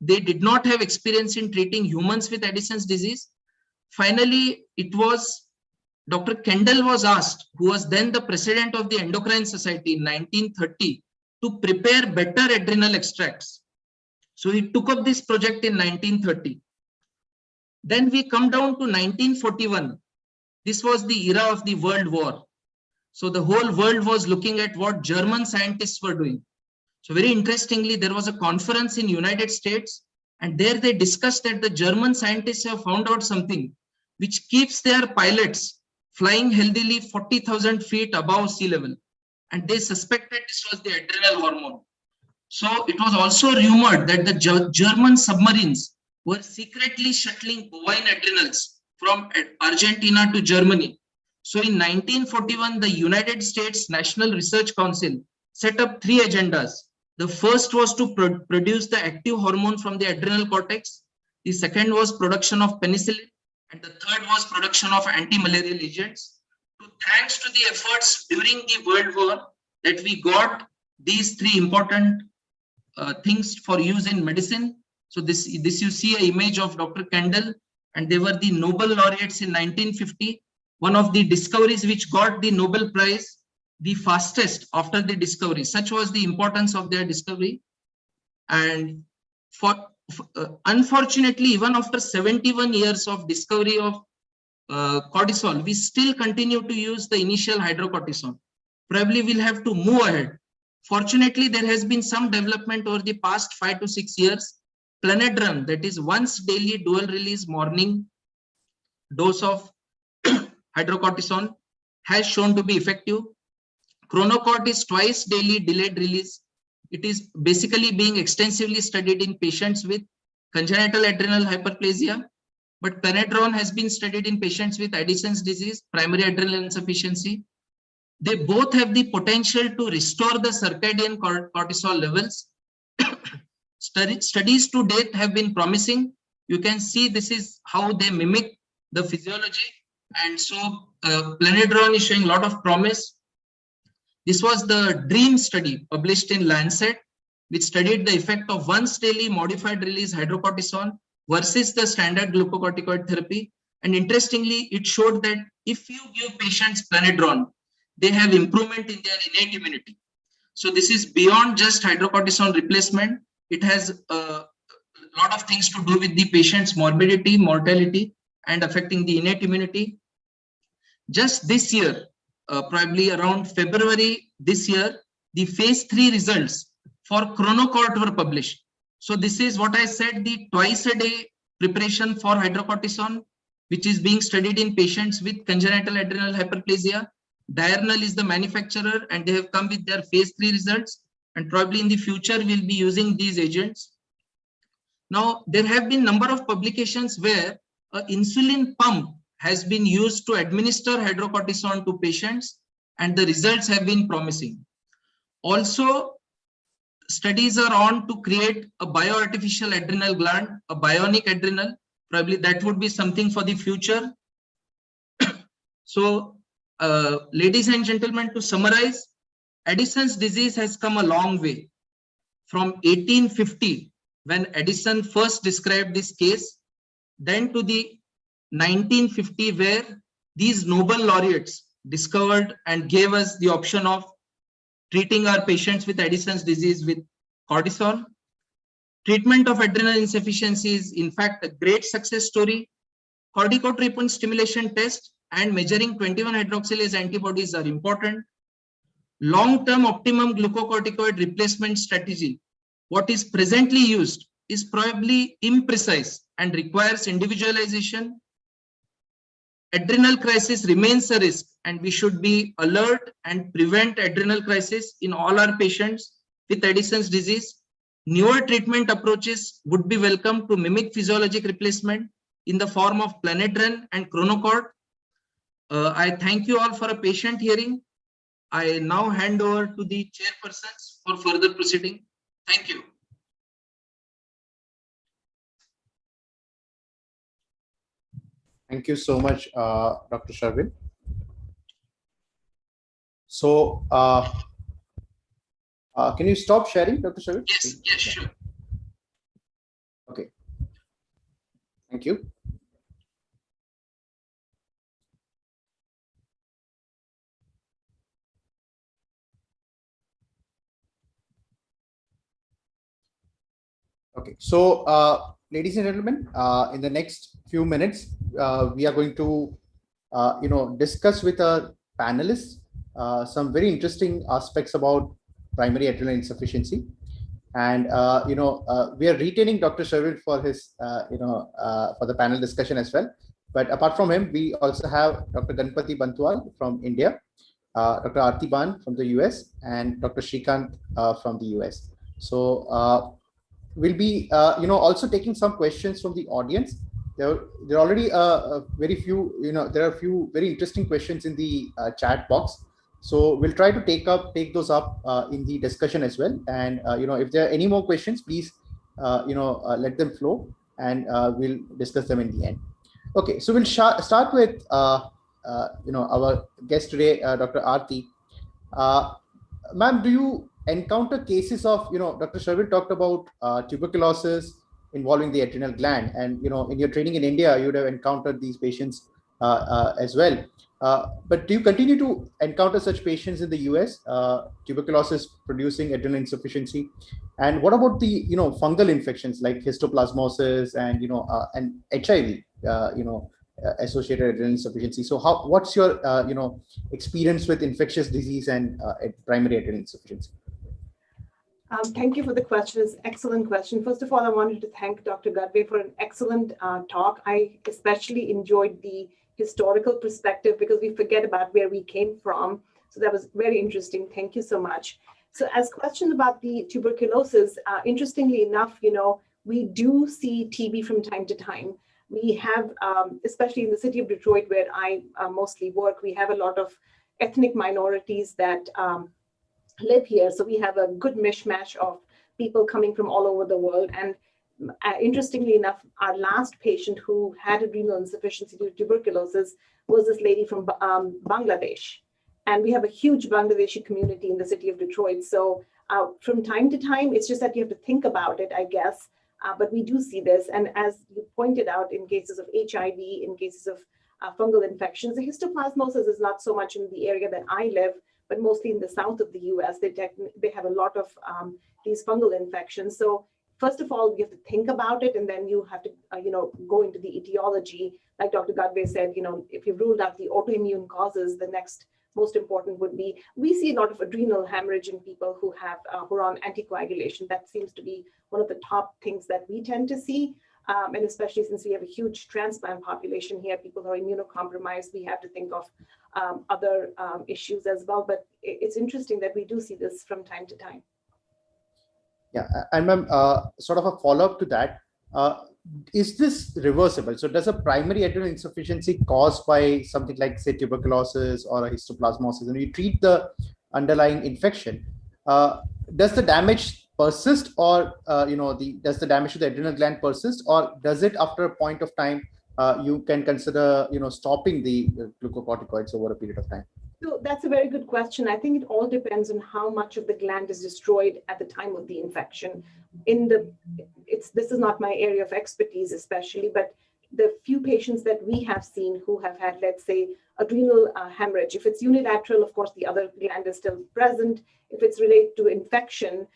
they did not have experience in treating humans with Addison's disease. Finally, it was Dr. Kendall was asked, who was then the president of the Endocrine Society in 1930, to prepare better adrenal extracts. So he took up this project in 1930. Then we come down to 1941. This was the era of the World War. So the whole world was looking at what German scientists were doing. So very interestingly, there was a conference in United States, and there they discussed that the German scientists have found out something which keeps their pilots flying healthily 40,000 feet above sea level. And they suspected this was the adrenal hormone. So it was also rumored that the German submarines were secretly shuttling bovine adrenals from Argentina to Germany. So in 1941, the United States National Research Council set up 3 agendas. The first was to produce the active hormone from the adrenal cortex. The second was production of penicillin. And the third was production of anti-malarial agents. So thanks to the efforts during the World War that we got these 3 important things for use in medicine. So this you see an image of Dr. Kendall, and they were the Nobel laureates in 1950. One of the discoveries which got the Nobel Prize the fastest after the discovery. Such was the importance of their discovery. And unfortunately, even after 71 years of discovery of cortisol, we still continue to use the initial hydrocortisone. Probably we'll have to move ahead. Fortunately, there has been some development over the past 5 to 6 years. Planedrun, that is once daily dual release morning dose of hydrocortisone, has shown to be effective. Chronocort is twice daily delayed release. It is basically being extensively studied in patients with congenital adrenal hyperplasia. but Planedron has been studied in patients with Addison's disease, primary adrenal insufficiency. They both have the potential to restore the circadian cortisol levels. Studies to date have been promising. You can see this is how they mimic the physiology. And so Planedron is showing a lot of promise. This was the DREAM study published in Lancet, which studied the effect of once daily modified release hydrocortisone versus the standard glucocorticoid therapy. And interestingly, it showed that if you give patients Planedron, they have improvement in their innate immunity. So this is beyond just hydrocortisone replacement. It has a lot of things to do with the patient's morbidity, mortality, and affecting the innate immunity. Just this year, probably around February this year, the phase 3 results for Chronocort were published. So this is what I said, the twice a day preparation for hydrocortisone, which is being studied in patients with congenital adrenal hyperplasia. Diagnostic is the manufacturer, and they have come with their phase 3 results, and probably in the future we'll be using these agents. Now, there have been number of publications where an insulin pump has been used to administer hydrocortisone to patients, and the results have been promising. Also, studies are on to create a bioartificial adrenal gland, a bionic adrenal. Probably that would be something for the future. So, ladies and gentlemen, to summarize, Addison's disease has come a long way. From 1850, when Addison first described this case, then to the 1950, where these Nobel laureates discovered and gave us the option of treating our patients with Addison's disease with cortisol. Treatment of adrenal insufficiency is in fact a great success story. Corticotropic stimulation test and measuring 21-hydroxylase antibodies are important. Long-term optimum glucocorticoid replacement strategy, what is presently used, is probably imprecise and requires individualization. Adrenal crisis remains a risk, and we should be alert and prevent adrenal crisis in all our patients with Addison's disease. Newer treatment approaches would be welcome to mimic physiologic replacement in the form of Planedron and Chronocort. I thank you all for a patient hearing. I now hand over to the chairpersons for further proceeding. Thank you. Thank you so much, Dr. Sharvil. So, can you stop sharing, Dr. Sharvil? Yes, yes, sure. Okay. Thank you. Okay, so ladies and gentlemen, in the next few minutes, we are going to, discuss with our panelists some very interesting aspects about primary adrenal insufficiency, and we are retaining Dr. Sharvil for his, for the panel discussion as well. But apart from him, we also have Dr. Ganpati Bantwal from India, Dr. Aarti Ban from the US, and Dr. Shrikant from the US. So we'll be also taking some questions from the audience. There are already very few, there are a few very interesting questions in the chat box. So we'll try to take those up in the discussion as well. And if there are any more questions, please let them flow, and we'll discuss them in the end. Okay, so we'll start with our guest today, Dr. Aarti. Ma'am, do you encounter cases of, Dr. Sharvil talked about tuberculosis involving the adrenal gland, and in your training in India, you would have encountered these patients as well. But do you continue to encounter such patients in the US, tuberculosis producing adrenal insufficiency? And what about the fungal infections like histoplasmosis and and HIV, associated adrenal insufficiency? So what's your experience with infectious disease and primary adrenal insufficiency? Thank you for the question. It's an excellent question. First of all, I wanted to thank Dr. Gadve for an excellent talk. I especially enjoyed the historical perspective because we forget about where we came from. So that was very interesting. Thank you so much. So as question about the tuberculosis, interestingly enough, we do see TB from time to time. We have, especially in the city of Detroit, where I mostly work, we have a lot of ethnic minorities that live here. So we have a good mishmash of people coming from all over the world. And interestingly enough, our last patient who had adrenal insufficiency due to tuberculosis was this lady from Bangladesh. And we have a huge Bangladeshi community in the city of Detroit. So from time to time, it's just that you have to think about it, I guess. But we do see this. And as you pointed out, in cases of HIV, in cases of fungal infections, the histoplasmosis is not so much in the area that I live, but mostly in the south of the US. They have a lot of these fungal infections. So first of all, you have to think about it, and then you have to go into the etiology. Like Dr. Gadve said, if you've ruled out the autoimmune causes, the next most important would be, we see a lot of adrenal hemorrhage in people who are on anticoagulation. That seems to be one of the top things that we tend to see. And especially since we have a huge transplant population here, people who are immunocompromised, we have to think of other issues as well. But it's interesting that we do see this from time to time. Yeah, and ma'am, sort of a follow-up to that, is this reversible? So does a primary adrenal insufficiency caused by something like, say, tuberculosis or a histoplasmosis, and you treat the underlying infection, does the damage persist, or does the damage to the adrenal gland persist, or does it after a point of time you can consider stopping the glucocorticoids over a period of time? So that's a very good question. I think it all depends on how much of the gland is destroyed at the time of the infection. This is not my area of expertise, especially, but the few patients that we have seen who have had, let's say, adrenal hemorrhage, if it's unilateral, of course, the other gland is still present. If it's related to infection,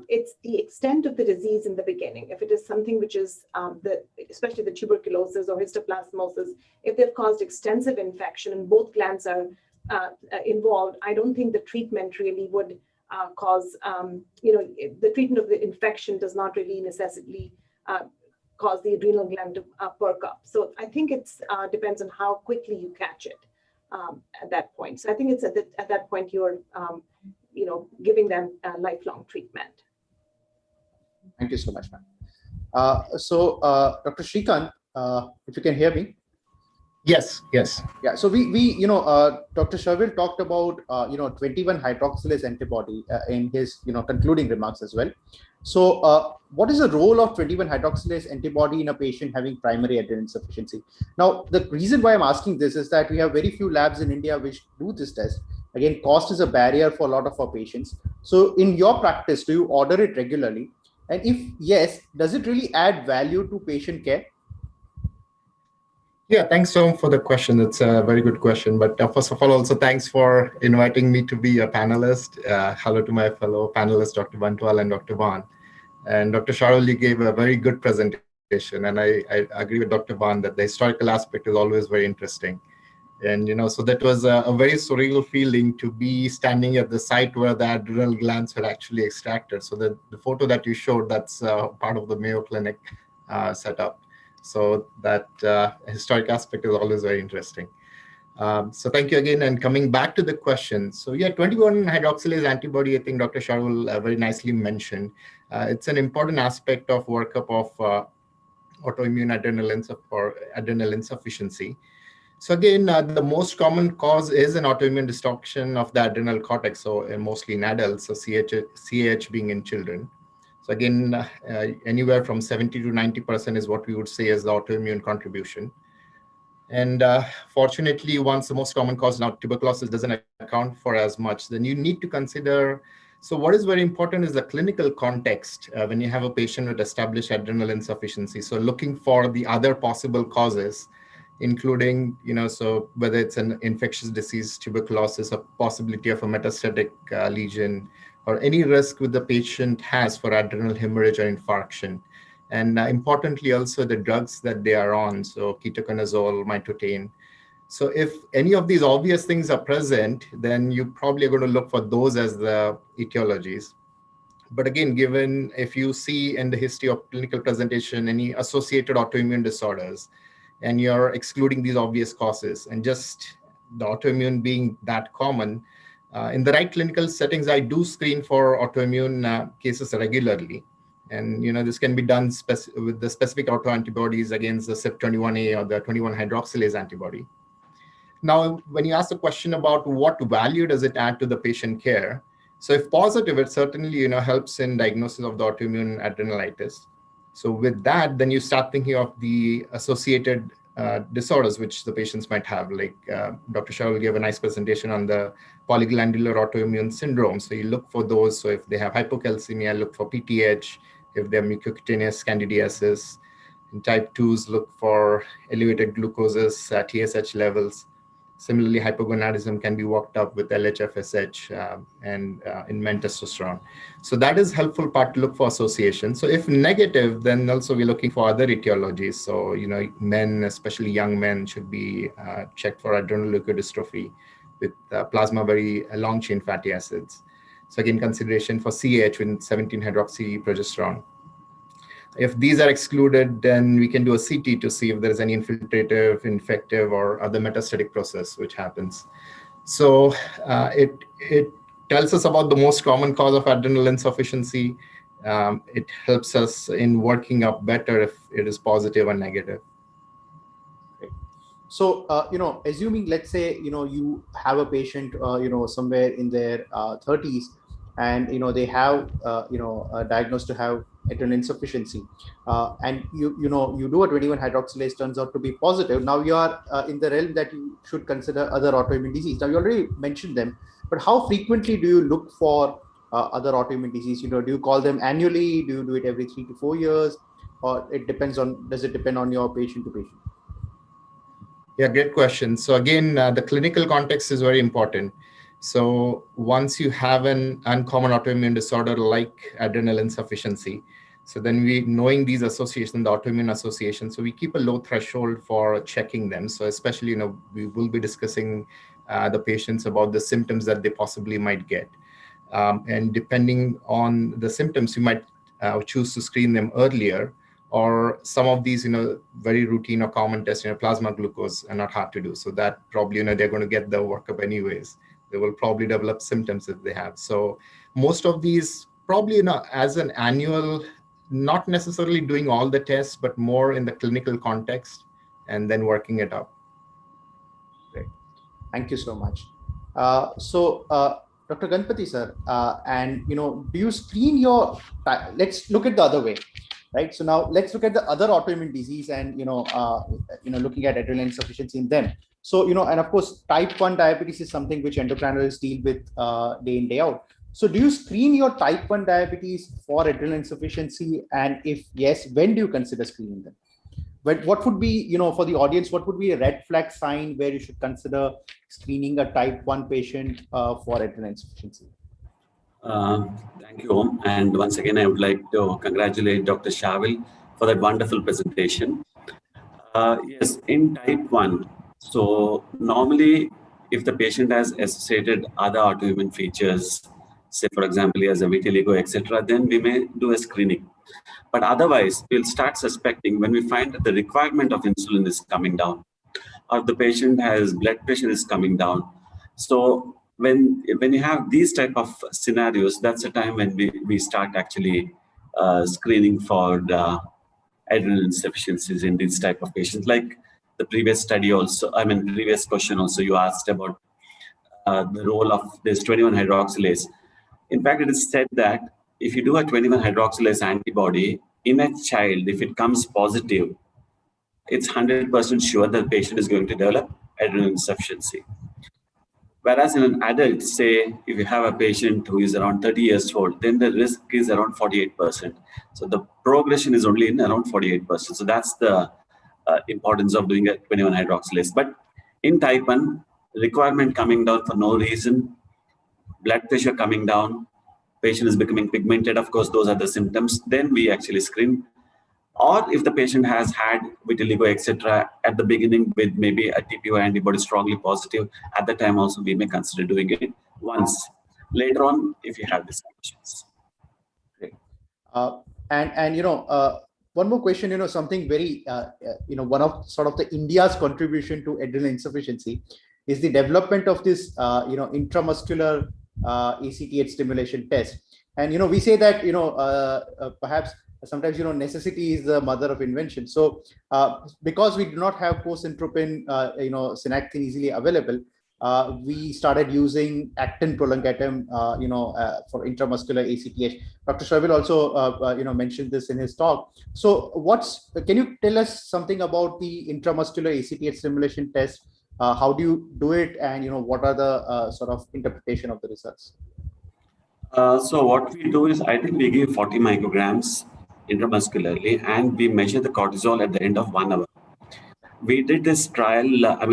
it's the extent of the disease in the beginning. If it is something which is, especially the tuberculosis or histoplasmosis, if they've caused extensive infection and both glands are involved, I don't think the treatment really would cause, the treatment of the infection does not really necessarily cause the adrenal gland to perk up. So I think it depends on how quickly you catch it at that point. So I think it's at that point you're, giving them lifelong treatment. Thank you so much, ma'am. Dr. Shrikant, if you can hear me. Yes. Yeah. So Dr. Sharvil talked about 21 hydroxylase antibody in his concluding remarks as well. So what is the role of 21 hydroxylase antibody in a patient having primary adrenal insufficiency? Now, the reason why I'm asking this is that we have very few labs in India which do this test. Again, cost is a barrier for a lot of our patients. So in your practice, do you order it regularly? And if yes, does it really add value to patient care? Yeah, thanks, Tom, for the question. It's a very good question. But first of all, also thanks for inviting me to be a panelist. Hello to my fellow panelists, Dr. Bantwal and Dr. Van. And Dr. Sharvil gave a very good presentation. And I agree with Dr. Van that the historical aspect is always very interesting. And, so that was a very surreal feeling to be standing at the site where the adrenal glands were actually extracted. So the photo that you showed, that's part of the Mayo Clinic setup. So that historic aspect is always very interesting. So thank you again. And coming back to the question. So yeah, 21 hydroxylase antibody, I think Dr. Sharvil very nicely mentioned. It's an important aspect of workup of autoimmune adrenal insufficiency. So again, the most common cause is an autoimmune destruction of the adrenal cortex, so mostly in adults, so CAH being in children. So again, anywhere from 70 to 90% is what we would say is the autoimmune contribution. And fortunately, once the most common cause now tuberculosis doesn't account for as much, then you need to consider, so what is very important is the clinical context when you have a patient with established adrenal insufficiency. So looking for the other possible causes, including, so whether it's an infectious disease, tuberculosis, a possibility of a metastatic lesion, or any risk with the patient has for adrenal hemorrhage or infarction. And importantly, also the drugs that they are on, so ketoconazole, mitotane. So if any of these obvious things are present, then you probably are going to look for those as the etiologies. But again, given if you see in the history of clinical presentation, any associated autoimmune disorders, and you're excluding these obvious causes, and just the autoimmune being that common, in the right clinical settings, I do screen for autoimmune cases regularly. And this can be done with the specific autoantibodies against the CYP21A or the 21-hydroxylase antibody. Now, when you ask the question about what value does it add to the patient care, so if positive, it certainly helps in diagnosis of the autoimmune adrenalitis. So with that, then you start thinking of the associated disorders which the patients might have, like Dr. Sharvil gave a nice presentation on the polyglandular autoimmune syndrome. So you look for those. So if they have hypocalcemia, look for PTH. If they have mucocutaneous candidiasis. In type 2s, look for elevated glucoses, TSH levels. Similarly, hypogonadism can be worked up with LH-FSH and in men testosterone. So that is helpful part to look for association. So if negative, then also we're looking for other etiologies. So, men, especially young men, should be checked for adrenal leukodystrophy with plasma very long chain fatty acids. So again, consideration for CAH with 17-hydroxyprogesterone. If these are excluded, then we can do a CT to see if there is any infiltrative, infective, or other metastatic process which happens. So it tells us about the most common cause of adrenal insufficiency. It helps us in working up better if it is positive or negative. So, assuming, let's say, you have a patient, somewhere in their 30s, and, they have, diagnosed to have adrenal insufficiency, and you do a 21-hydroxylase, turns out to be positive. Now you are in the realm that you should consider other autoimmune disease. Now you already mentioned them, but how frequently do you look for other autoimmune disease? Do you call them annually? Do you do it every 3 to 4 years? Or does it depend on your patient to patient? Yeah, great question. So again, the clinical context is very important. So once you have an uncommon autoimmune disorder like adrenal insufficiency, so then knowing these associations, the autoimmune associations, so we keep a low threshold for checking them. So especially, we will be discussing the patients about the symptoms that they possibly might get. And depending on the symptoms, you might choose to screen them earlier. Or some of these, very routine or common tests, plasma glucose are not hard to do. So that probably, they're going to get the workup anyways. They will probably develop symptoms if they have. So most of these probably, as an annual, not necessarily doing all the tests, but more in the clinical context and then working it up. Great. Thank you so much. Dr. Ganpati sir, and, do you screen let's look at the other way. Right. So now let's look at the other autoimmune disease and, looking at adrenal insufficiency in them. So, and of course, type 1 diabetes is something which endocrinologists deal with day in, day out. So do you screen your type 1 diabetes for adrenal insufficiency? And if yes, when do you consider screening them? But what would be, for the audience, what would be a red flag sign where you should consider screening a type 1 patient for adrenal insufficiency? Thank you, Om. And once again, I would like to congratulate Dr. Sharvil for that wonderful presentation. Yes, in type 1, so normally if the patient has associated other autoimmune features, say for example, he has a vitiligo, etc., then we may do a screening. But otherwise, we'll start suspecting when we find that the requirement of insulin is coming down, or the patient has blood pressure is coming down. So when you have these type of scenarios, that's the time when we start actually screening for the adrenal insufficiencies in these type of patients. Like the previous study also, previous question also, you asked about the role of this 21-hydroxylase. In fact, it is said that if you do a 21-hydroxylase antibody in a child, if it comes positive, it's 100% sure that the patient is going to develop adrenal insufficiency. Whereas in an adult, say, if you have a patient who is around 30 years old, then the risk is around 48%. So the progression is only in around 48%. So that's the importance of doing a 21-hydroxylase. But in type 1, requirement coming down for no reason, blood pressure coming down, patient is becoming pigmented, of course, those are the symptoms, then we actually screen. Or if the patient has had vitiligo, etc., at the beginning with maybe a TPO antibody strongly positive, at the time also we may consider doing it once. Later on, if you have these conditions. Great. One more question, something very, one of sort of the India's contribution to adrenal insufficiency is the development of this, intramuscular ACTH stimulation test. And we say that perhaps sometimes necessity is the mother of invention. So because we do not have post-entropin synactin easily available, we started using actin prolongatum for intramuscular ACTH. Dr. Sharvil also mentioned this in his talk. So can you tell us something about the intramuscular ACTH stimulation test? How do you do it, and what are the sort of interpretation of the results? So what we do is, I think we give 40 micrograms intramuscularly, and we measure the cortisol at the end of 1 hour. We did this trial.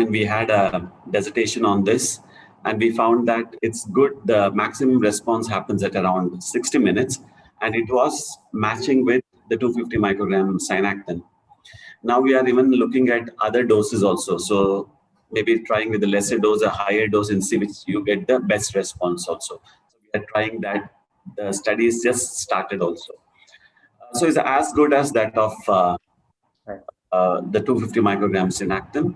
We had a dissertation on this, and we found that it's good. The maximum response happens at around 60 minutes, and it was matching with the 250 microgram synactin. Now we are even looking at other doses also. So maybe trying with a lesser dose, a higher dose, and see which you get the best response also. So we are trying that. The studies just started also. So it's as good as that of the 250 micrograms synactin.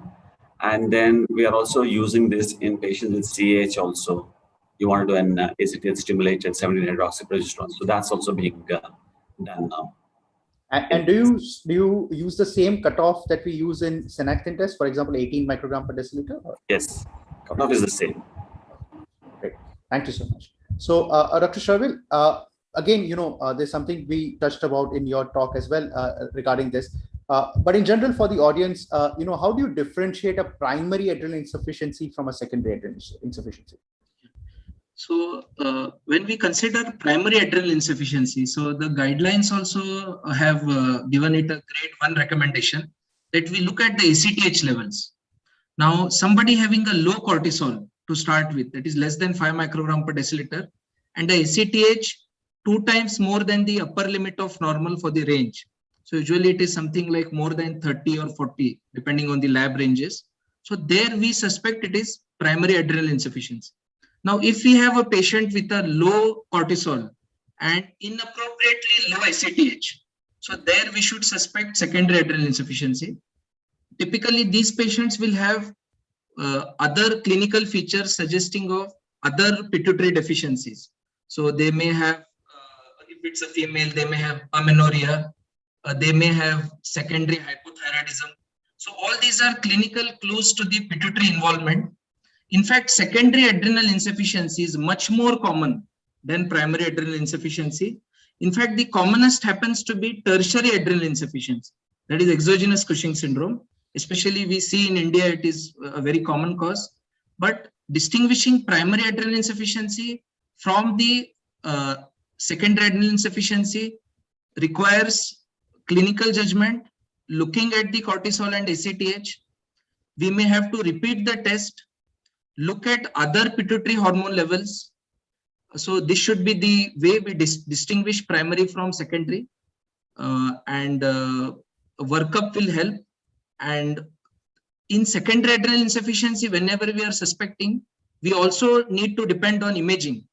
And then we are also using this in patients with CAH also. You want to do an ACTH stimulated 17-hydroxyprogesterone. So that's also being done now. And do you use the same cutoff that we use in synactin test, for example, 18 microgram per deciliter? Or? Yes, cutoff is the same. Great, thank you so much. So, Dr. Sharvil, again, there's something we touched about in your talk as well regarding this. But in general, for the audience, how do you differentiate a primary adrenal insufficiency from a secondary adrenal insufficiency? So when we consider primary adrenal insufficiency, so the guidelines also have given it a grade 1 recommendation that we look at the ACTH levels. Now, somebody having a low cortisol to start with, that is less than 5 microgram per deciliter, and the ACTH 2 times more than the upper limit of normal for the range. So usually it is something like more than 30 or 40, depending on the lab ranges. So there we suspect it is primary adrenal insufficiency. Now, if we have a patient with a low cortisol and inappropriately low ACTH, so there we should suspect secondary adrenal insufficiency. Typically, these patients will have other clinical features suggesting of other pituitary deficiencies. So they may have, if it's a female, they may have amenorrhea, they may have secondary hypothyroidism. So all these are clinical clues to the pituitary involvement. In fact, secondary adrenal insufficiency is much more common than primary adrenal insufficiency. In fact, the commonest happens to be tertiary adrenal insufficiency, that is exogenous Cushing syndrome. Especially we see in India, it is a very common cause. But distinguishing primary adrenal insufficiency from the secondary adrenal insufficiency requires clinical judgment, looking at the cortisol and ACTH. We may have to repeat the test, look at other pituitary hormone levels. So this should be the way we distinguish primary from secondary, and workup will help. And in secondary adrenal insufficiency, whenever we are suspecting, we also need to depend on imaging.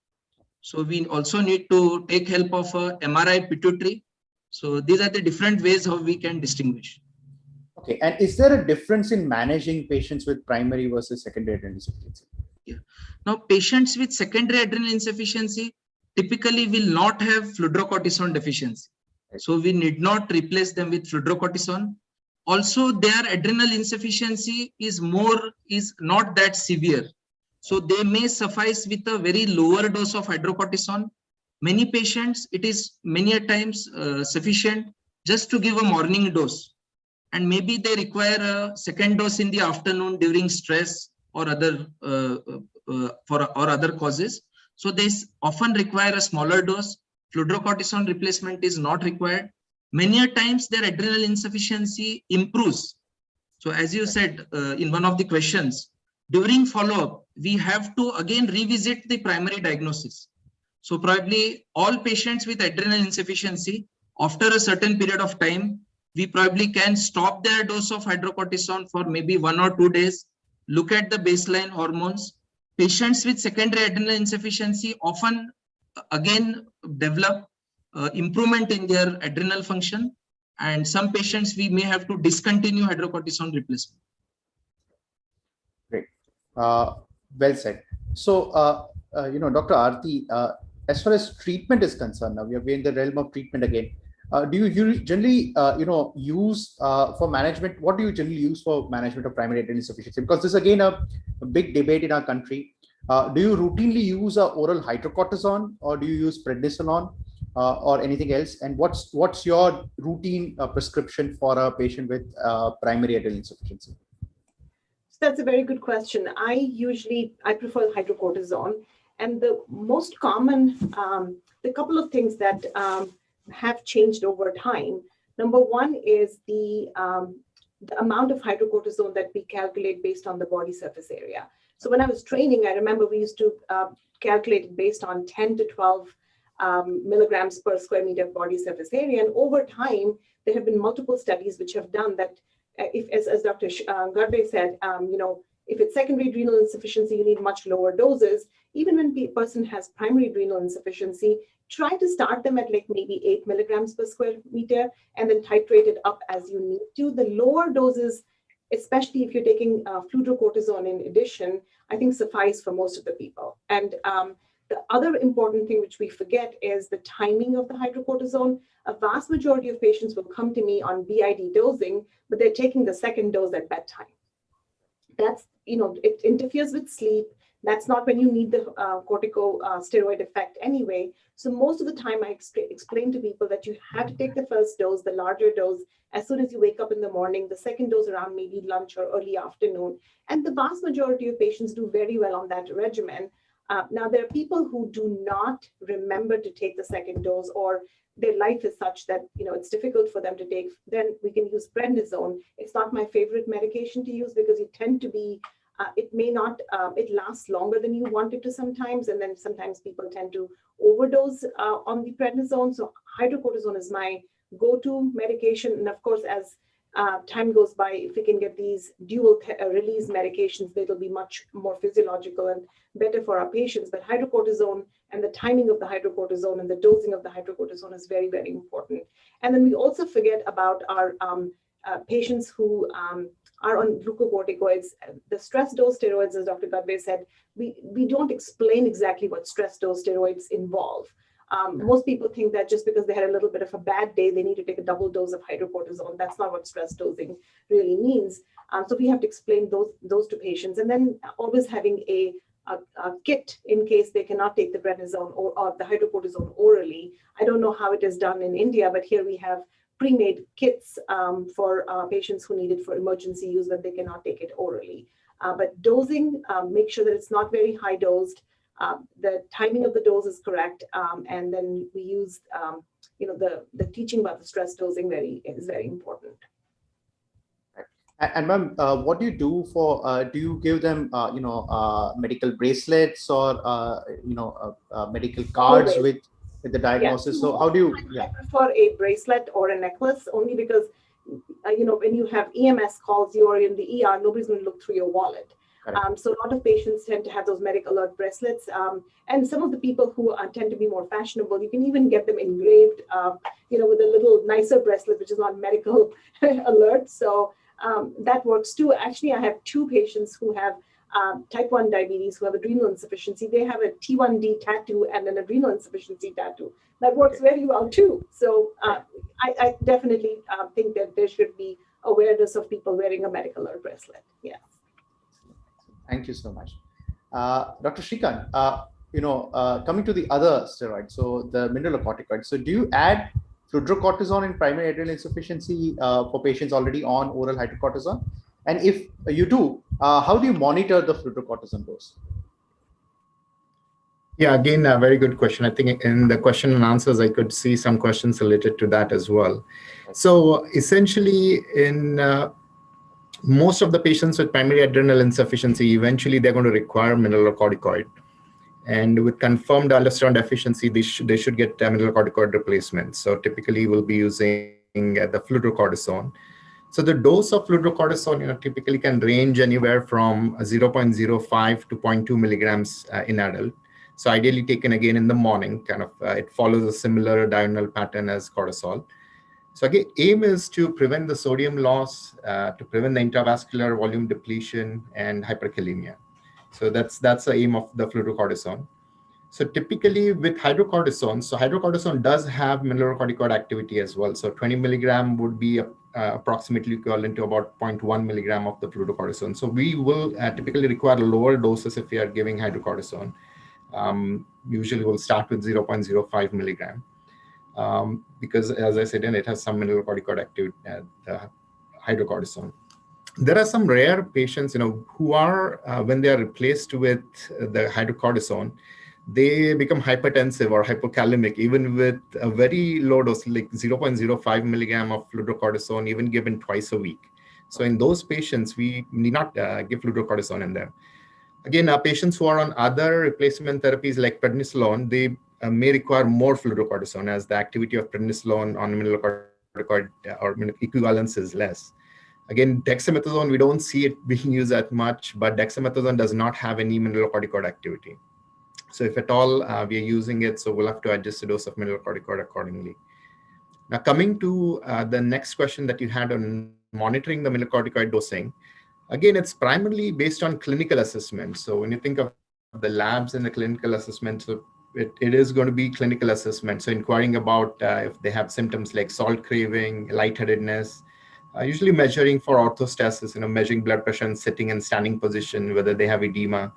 So we also need to take help of MRI pituitary. So these are the different ways how we can distinguish. Okay, and is there a difference in managing patients with primary versus secondary adrenal insufficiency? Yeah. Now, patients with secondary adrenal insufficiency typically will not have fludrocortisone deficiency. So we need not replace them with fludrocortisone. Also, their adrenal insufficiency is not that severe. So they may suffice with a very lower dose of hydrocortisone. Many patients, it is many a times sufficient just to give a morning dose. And maybe they require a second dose in the afternoon during stress or other other causes. So they often require a smaller dose. Fludrocortisone replacement is not required. Many a times their adrenal insufficiency improves. So as you said in one of the questions, during follow-up, we have to again revisit the primary diagnosis. So probably all patients with adrenal insufficiency, after a certain period of time, we probably can stop their dose of hydrocortisone for maybe 1 or 2 days, look at the baseline hormones. Patients with secondary adrenal insufficiency often again develop improvement in their adrenal function, and some patients we may have to discontinue hydrocortisone replacement. Great, well said. So, Dr. Aarti, as far as treatment is concerned, now we are in the realm of treatment again. Do you generally, use for management? What do you generally use for management of primary adrenal insufficiency? Because this is again a big debate in our country. Do you routinely use oral hydrocortisone, or do you use prednisolone, or anything else? And what's your routine prescription for a patient with primary adrenal insufficiency? So that's a very good question. I prefer hydrocortisone, and the most common, the couple of things that have changed over time. Number one is the amount of hydrocortisone that we calculate based on the body surface area. So when I was training, I remember we used to calculate it based on 10 to 12 milligrams per square meter of body surface area. And over time, there have been multiple studies which have done that. If, as Dr. Gadve said, if it's secondary adrenal insufficiency, you need much lower doses. Even when a person has primary adrenal insufficiency, try to start them at like maybe 8 milligrams per square meter and then titrate it up as you need to. The lower doses, especially if you're taking fludrocortisone in addition, I think suffice for most of the people. And the other important thing which we forget is the timing of the hydrocortisone. A vast majority of patients will come to me on BID dosing, but they're taking the second dose at bedtime. That's, it interferes with sleep. That's not when you need the corticosteroid effect anyway. So most of the time I explain to people that you have to take the first dose, the larger dose, as soon as you wake up in the morning, the second dose around maybe lunch or early afternoon. And the vast majority of patients do very well on that regimen. Now, there are people who do not remember to take the second dose, or their life is such that it's difficult for them to take. Then we can use prednisone. It's not my favorite medication to use because you tend to be, it may not, it lasts longer than you want it to sometimes, and then sometimes people tend to overdose on the prednisone. So hydrocortisone is my go-to medication, and of course, as time goes by, if we can get these dual release medications, that'll be much more physiological and better for our patients. But hydrocortisone and the timing of the hydrocortisone and the dosing of the hydrocortisone is very, very important. And then we also forget about our patients who are on glucocorticoids. The stress dose steroids, as Dr. Gadve said, we don't explain exactly what stress dose steroids involve. Most people think that just because they had a little bit of a bad day, they need to take a double dose of hydrocortisone. That's not what stress dosing really means. So we have to explain those to patients, and then always having a kit in case they cannot take the prednisone or the hydrocortisone orally. I don't know how it is done in India, but here we have pre-made kits for patients who need it for emergency use when they cannot take it orally. But dosing, make sure that it's not very high dosed. The timing of the dose is correct, and then we use, the teaching about the stress dosing is very important. And ma'am, what do you do for? Do you give them, medical bracelets or medical cards Always. with the diagnosis? Yeah. So how do you? I prefer a bracelet or a necklace only because, when you have EMS calls, you are in the ER, nobody's going to look through your wallet. So a lot of patients tend to have those medical alert bracelets, and some of the people who tend to be more fashionable, you can even get them engraved, with a little nicer bracelet, which is not medical alert. So that works too. Actually, I have 2 patients who have type 1 diabetes, who have adrenal insufficiency. They have a T1D tattoo and an adrenal insufficiency tattoo. That works very well too. So I definitely think that there should be awareness of people wearing a medical alert bracelet. Yeah. Thank you so much. Dr. Shrikant, coming to the other steroids, so the mineralocorticoids. So do you add fludrocortisone in primary adrenal insufficiency for patients already on oral hydrocortisone? And if you do, how do you monitor the fludrocortisone dose? Yeah, again, a very good question. I think in the question and answers, I could see some questions related to that as well. So essentially, in most of the patients with primary adrenal insufficiency, eventually they're going to require mineralocorticoid. And with confirmed aldosterone deficiency, they should get mineralocorticoid replacement. So typically we'll be using the fludrocortisone. So the dose of fludrocortisone typically can range anywhere from 0.05 to 0.2 milligrams in adult. So ideally taken again in the morning, it follows a similar diurnal pattern as cortisol. So again, aim is to prevent the sodium loss, to prevent the intravascular volume depletion and hyperkalemia. So that's the aim of the fludrocortisone. So typically with hydrocortisone, so hydrocortisone does have mineralocorticoid activity as well. So 20 milligram would be approximately equivalent to about 0.1 milligram of the fluorocortisone. So we will typically require lower doses if we are giving hydrocortisone. Usually we'll start with 0.05 milligram because, as I said, it has some mineralocorticoid activity, the hydrocortisone. There are some rare patients, who are, when they are replaced with the hydrocortisone, they become hypertensive or hypokalemic, even with a very low dose, like 0.05 milligram of fluorocortisone, even given twice a week. So in those patients, we need not give fluorocortisone in them. Again, patients who are on other replacement therapies like prednisolone, they may require more fluorocortisone as the activity of prednisolone on mineralocorticoid or equivalence is less. Again, dexamethasone, we don't see it being used that much, but dexamethasone does not have any mineralocorticoid activity. So if at all we are using it, so we'll have to adjust the dose of mineralocorticoid accordingly. Now coming to the next question that you had on monitoring the mineralocorticoid dosing, again, it's primarily based on clinical assessment. So when you think of the labs and the clinical assessment, so it is going to be clinical assessment. So inquiring about if they have symptoms like salt craving, lightheadedness, usually measuring for orthostasis, measuring blood pressure in sitting and standing position, whether they have edema,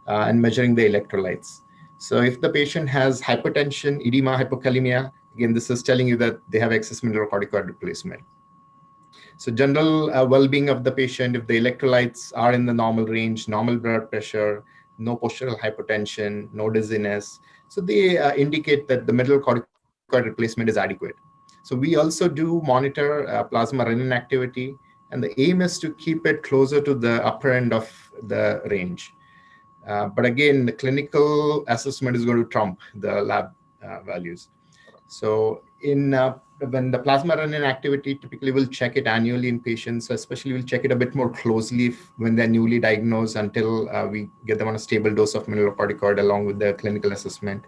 and measuring the electrolytes. So if the patient has hypertension, edema, hypokalemia, again, this is telling you that they have excess mineralocorticoid replacement. So general well-being of the patient, if the electrolytes are in the normal range, normal blood pressure, no postural hypotension, no dizziness, so they indicate that the mineralocorticoid replacement is adequate. So we also do monitor plasma renin activity, and the aim is to keep it closer to the upper end of the range. But again, the clinical assessment is going to trump the lab values. So when the plasma renin activity, typically we'll check it annually in patients, especially we'll check it a bit more closely when they're newly diagnosed until we get them on a stable dose of mineralocorticoid along with the clinical assessment.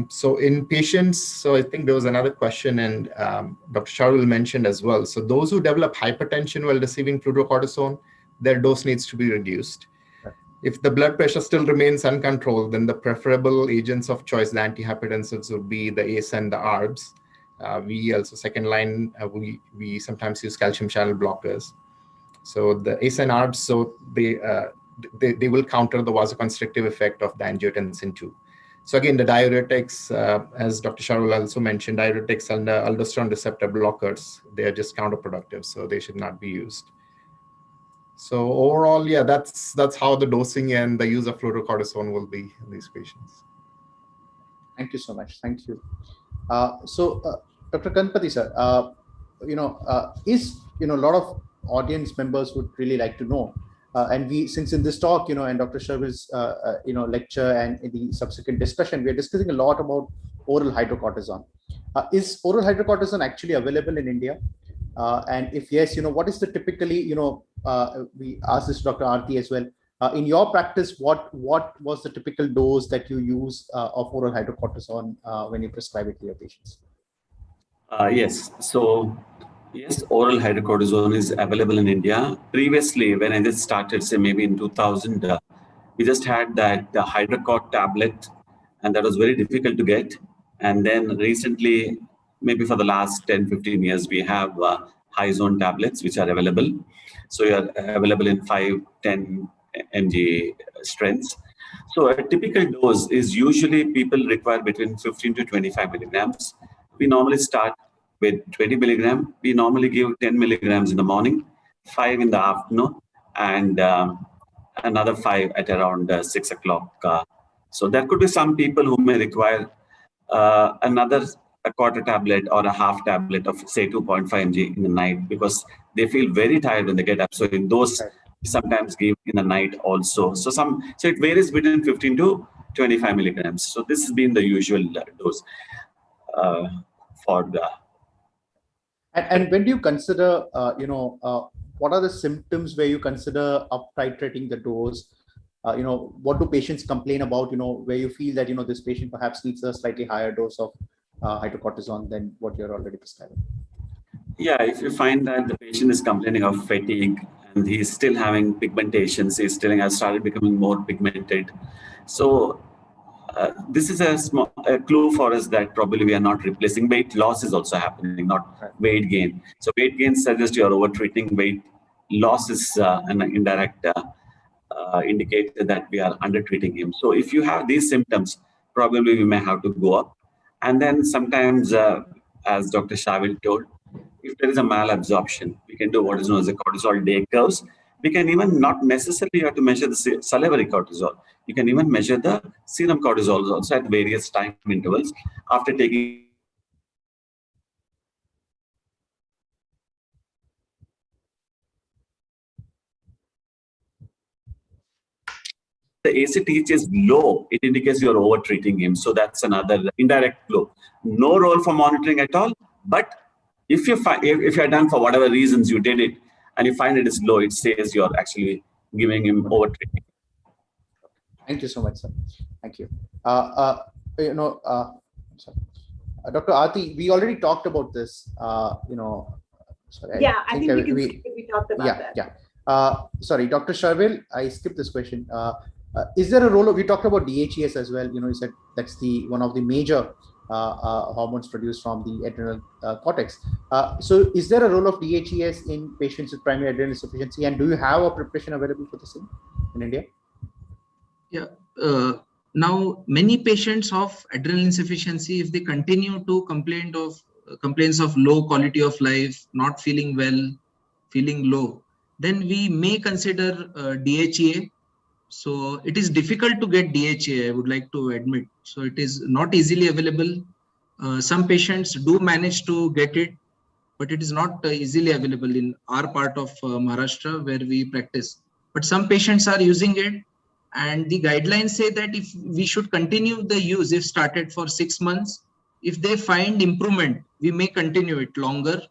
So in patients, so I think there was another question, and Dr. Sharvil mentioned as well. So those who develop hypertension while receiving fluorocortisone, their dose needs to be reduced. If the blood pressure still remains uncontrolled, then the preferable agents of choice, the antihypertensives, would be the ACE and the ARBs. We also, second line, we sometimes use calcium channel blockers. So the ACE and ARBs, so they will counter the vasoconstrictive effect of the angiotensin II. So again, the diuretics, as Dr. Sharvil also mentioned, diuretics and the aldosterone receptor blockers, they are just counterproductive, so they should not be used. So overall, yeah, that's how the dosing and the use of fluorocortisone will be in these patients. Thank you so much. Thank you. Dr. Ganpati sir, is a lot of audience members would really like to know, and since in this talk, and Dr. Sharvil's lecture and in the subsequent discussion, we are discussing a lot about oral hydrocortisone. Is oral hydrocortisone actually available in India? And if yes, what is the typically, we asked this to Dr. Aarti as well. In your practice, what was the typical dose that you use of oral hydrocortisone when you prescribe it to your patients? Yes. So, yes, oral hydrocortisone is available in India. Previously, when I just started, say maybe in 2000, we just had that hydrocort tablet, and that was very difficult to get. And then recently, maybe for the last 10, 15 years, we have high zone tablets, which are available. So you are available in 5, 10 mg strengths. So a typical dose is usually people require between 15 to 25 milligrams. We normally start with 20 milligram. We normally give 10 milligrams in the morning, 5 in the afternoon, and another 5 at around 6 o'clock. So there could be some people who may require a quarter tablet or a half tablet of, say, 2.5 mg in the night, because they feel very tired when they get up. So in those, sometimes give in the night also. So it varies between 15 to 25 milligrams. So this has been the usual dose for the. And when do you consider, what are the symptoms where you consider up titrating the dose? What do patients complain about, where you feel that, this patient perhaps needs a slightly higher dose of hydrocortisone than what you're already prescribing? Yeah, if you find that the patient is complaining of fatigue and he's still having pigmentations, he still has started becoming more pigmented. So this is a clue for us that probably we are not replacing. Weight loss is also happening, not weight gain. So weight gain suggests you are over-treating. Weight loss is an indirect indicator that we are under-treating him. So if you have these symptoms, probably we may have to go up. And then sometimes, as Dr. Sharvil told, if there is a malabsorption, we can do what is known as a cortisol day curves. We can even not necessarily have to measure the salivary cortisol. You can even measure the serum cortisol also at various time intervals after taking the ACTH is low, it indicates you're over-treating him. So that's another indirect clue. No role for monitoring at all, but if you're done for whatever reasons you did it, and you find it is low, it says you're actually giving him over-treatment. Thank you so much, sir. Thank you. Sorry. Dr. Aarti, we already talked about this. Sorry, yeah, I think we talked about that. Yeah. Sorry, Dr. Sharvil, I skipped this question. Is there a role of, we talked about DHEAS as well. You said that's one of the major hormones produced from the adrenal cortex. So is there a role of DHEAS in patients with primary adrenal insufficiency, and do you have a preparation available for the same in India? Yeah. Now, many patients of adrenal insufficiency, if they continue to complaints of low quality of life, not feeling well, feeling low, then we may consider DHEA. So it is difficult to get DHEA, I would like to admit. So it is not easily available. Some patients do manage to get it, but it is not easily available in our part of Maharashtra where we practice. But some patients are using it, and the guidelines say that if we should continue the use, if started for 6 months, if they find improvement, we may continue it longer.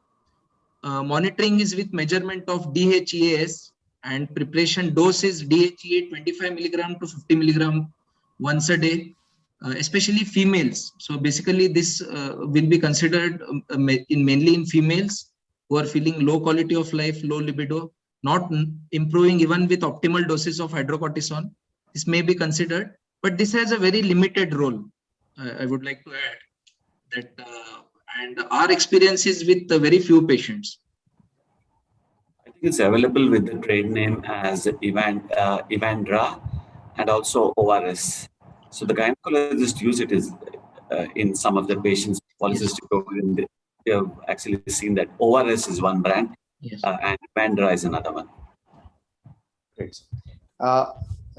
Monitoring is with measurement of DHEAS, and preparation dose is DHEA 25 milligram to 50 milligram once a day, especially females. So basically this will be considered mainly in females who are feeling low quality of life, low libido, not improving even with optimal doses of hydrocortisone. This may be considered, but this has a very limited role. I would like to add that, and our experience is with very few patients. I think it's available with the trade name as Evandra and also ORS. So the gynecologists use it in some of the patients polycystic ovarian. They have actually seen that ORS is one brand, and Evandra is another one. Great.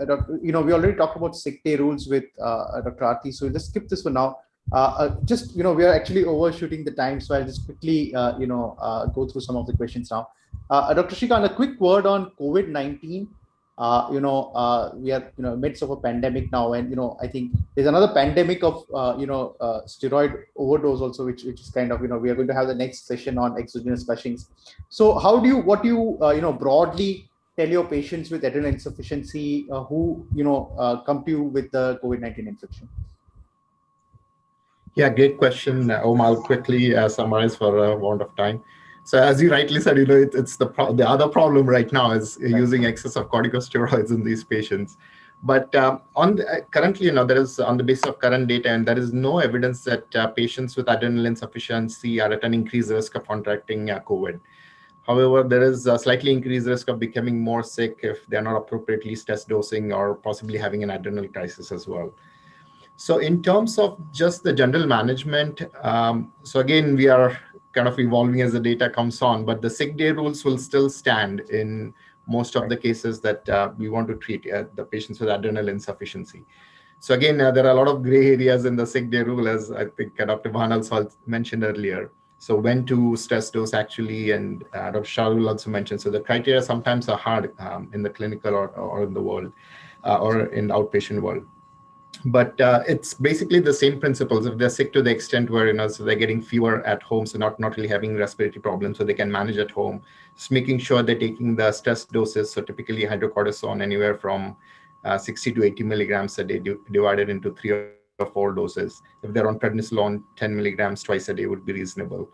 Doctor, we already talked about sick day rules with Dr. Aarti, so we'll just skip this for now. We are actually overshooting the time, so I'll just quickly, go through some of the questions now. Dr. Shrikant, a quick word on COVID-19. We are, midst of a pandemic now, and I think there's another pandemic of, steroid overdose also, which is kind of, we are going to have the next session on exogenous Cushing's. So, what do you, broadly tell your patients with adrenal insufficiency who come to you with the COVID-19 infection? Yeah, great question. I'll quickly summarize for want of time. So as you rightly said, it's the other problem right now is using excess of corticosteroids in these patients. But currently, there is, on the basis of current data, and there is no evidence that patients with adrenal insufficiency are at an increased risk of contracting COVID. However, there is a slightly increased risk of becoming more sick if they're not appropriately stress dosing or possibly having an adrenal crisis as well. So in terms of just the general management, so again, we are kind of evolving as the data comes on, but the sick day rules will still stand in most of the cases that we want to treat the patients with adrenal insufficiency. So again, there are a lot of gray areas in the sick day rule, as I think Dr. Bhan also mentioned earlier. So when to stress dose actually, and Dr. Sharvil also mentioned, so the criteria sometimes are hard in the clinical or in the world or in the outpatient world. But it's basically the same principles. If they're sick to the extent where, so they're getting fever at home, so not really having respiratory problems, so they can manage at home, just making sure they're taking the stress doses. So typically hydrocortisone anywhere from 60 to 80 milligrams a day divided into 3 or 4 doses. If they're on prednisolone, 10 milligrams twice a day would be reasonable.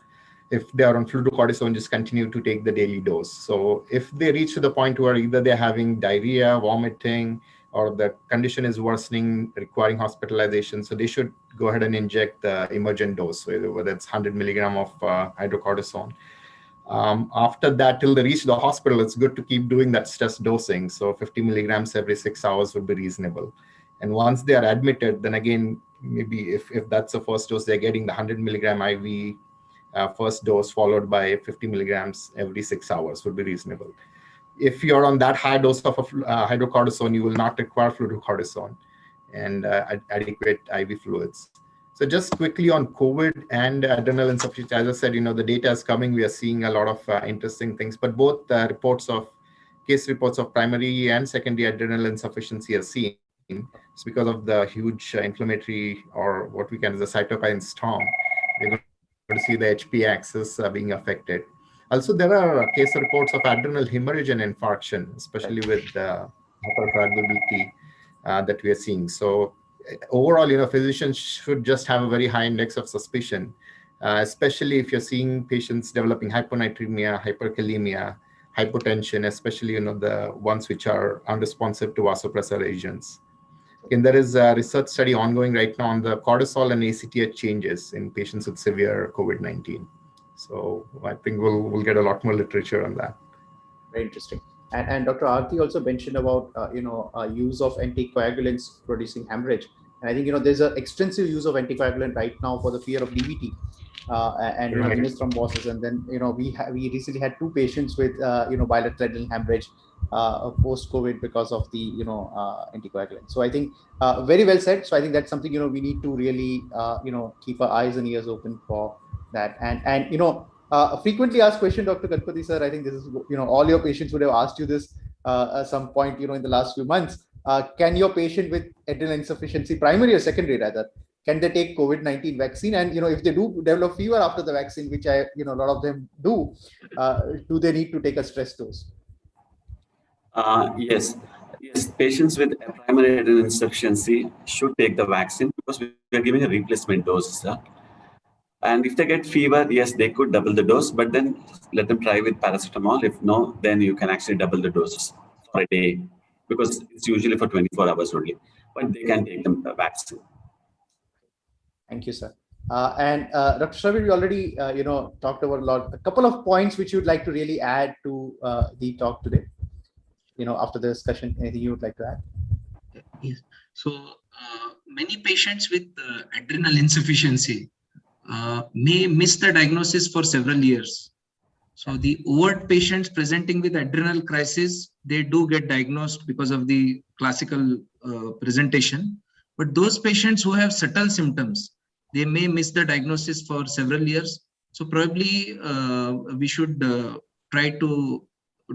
If they are on fluorocortisone, just continue to take the daily dose. So if they reach to the point where either they're having diarrhea, vomiting, or the condition is worsening, requiring hospitalization, so they should go ahead and inject the emergent dose, whether it's 100 milligram of hydrocortisone. After that, till they reach the hospital, it's good to keep doing that stress dosing. So 50 milligrams every 6 hours would be reasonable. And once they are admitted, then again, maybe if that's the first dose, they're getting the 100 milligram IV first dose followed by 50 milligrams every 6 hours would be reasonable. If you're on that high dose of hydrocortisone, you will not require fluorocortisone and adequate IV fluids. So just quickly on COVID and adrenal insufficiency, as I said, the data is coming. We are seeing a lot of interesting things, but both case reports of primary and secondary adrenal insufficiency are seen. It's because of the huge inflammatory, or what we can as a cytokine storm. We're going to see the HP axis being affected. Also, there are case reports of adrenal hemorrhage and infarction, especially with hypercoagulability that we are seeing. So overall, physicians should just have a very high index of suspicion, especially if you're seeing patients developing hyponatremia, hyperkalemia, hypotension, especially the ones which are unresponsive to vasopressor agents. And there is a research study ongoing right now on the cortisol and ACTH changes in patients with severe COVID-19. So I think we'll get a lot more literature on that. Very interesting. And Dr. Aarti also mentioned about use of anticoagulants producing hemorrhage. And I think there's an extensive use of anticoagulant right now for the fear of DVT and venous thrombosis. And then we recently had 2 patients with bilateral adrenal hemorrhage post-COVID because of the anticoagulant. So I think very well said. So I think that's something we need to really keep our eyes and ears open for that. And frequently asked question, Dr. Ganpati sir, I think this is all your patients would have asked you this at some point in the last few months. Can your patient with adrenal insufficiency, primary or secondary rather, can they take COVID-19 vaccine? And if they do develop fever after the vaccine, which a lot of them do they need to take a stress dose? Yes, patients with primary adrenal insufficiency should take the vaccine because we are giving a replacement dose. And if they get fever, yes, they could double the dose, but then let them try with paracetamol. If no, then you can actually double the doses for a day because it's usually for 24 hours only, but they can take the vaccine. Thank you, sir. And Dr. Sharvil, we already talked about a couple of points which you'd like to really add to the talk today. After the discussion, anything you would like to add? Yes. So many patients with adrenal insufficiency may miss the diagnosis for several years. So the overt patients presenting with adrenal crisis, they do get diagnosed because of the classical presentation. But those patients who have subtle symptoms, they may miss the diagnosis for several years. So probably we should try to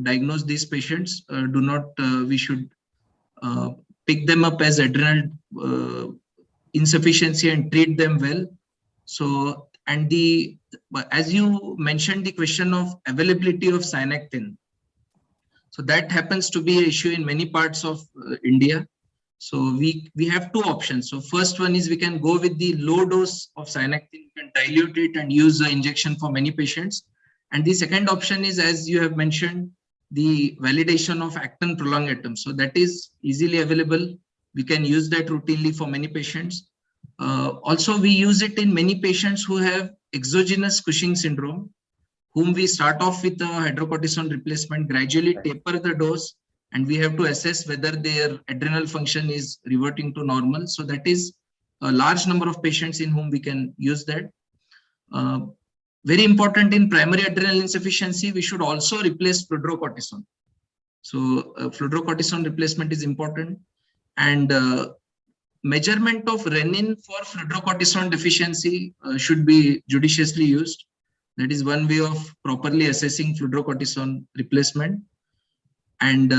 diagnose these patients. We should pick them up as adrenal insufficiency and treat them well. So, and as you mentioned, the question of availability of cyanectin. So that happens to be an issue in many parts of India. So we have 2 options. So first one is we can go with the low dose of cyanectin, we can dilute it and use the injection for many patients. And the second option is, as you have mentioned, the validation of actin prolongatum. So that is easily available. We can use that routinely for many patients. Also, we use it in many patients who have exogenous Cushing syndrome, whom we start off with a hydrocortisone replacement, gradually taper the dose, and we have to assess whether their adrenal function is reverting to normal. So that is a large number of patients in whom we can use that. Very important in primary adrenal insufficiency, we should also replace fludrocortisone. So fludrocortisone replacement is important. And measurement of renin for fludrocortisone deficiency should be judiciously used. That is one way of properly assessing fludrocortisone replacement. And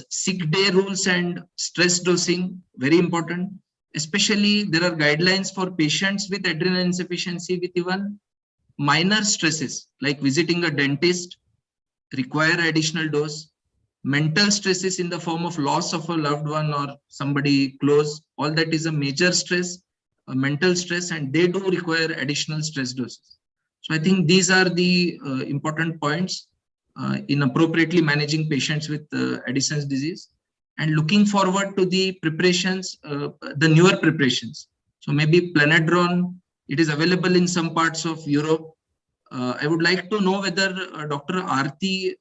sick day rules and stress dosing, very important. Especially there are guidelines for patients with adrenal insufficiency with even minor stresses like visiting a dentist, require additional dose, mental stresses in the form of loss of a loved one or somebody close, all that is a major stress, a mental stress, and they do require additional stress doses. So I think these are the important points in appropriately managing patients with Addison's disease. and looking forward to the preparations, the newer preparations. So maybe Planadron, it is available in some parts of Europe. I would like to know whether Dr. Aarti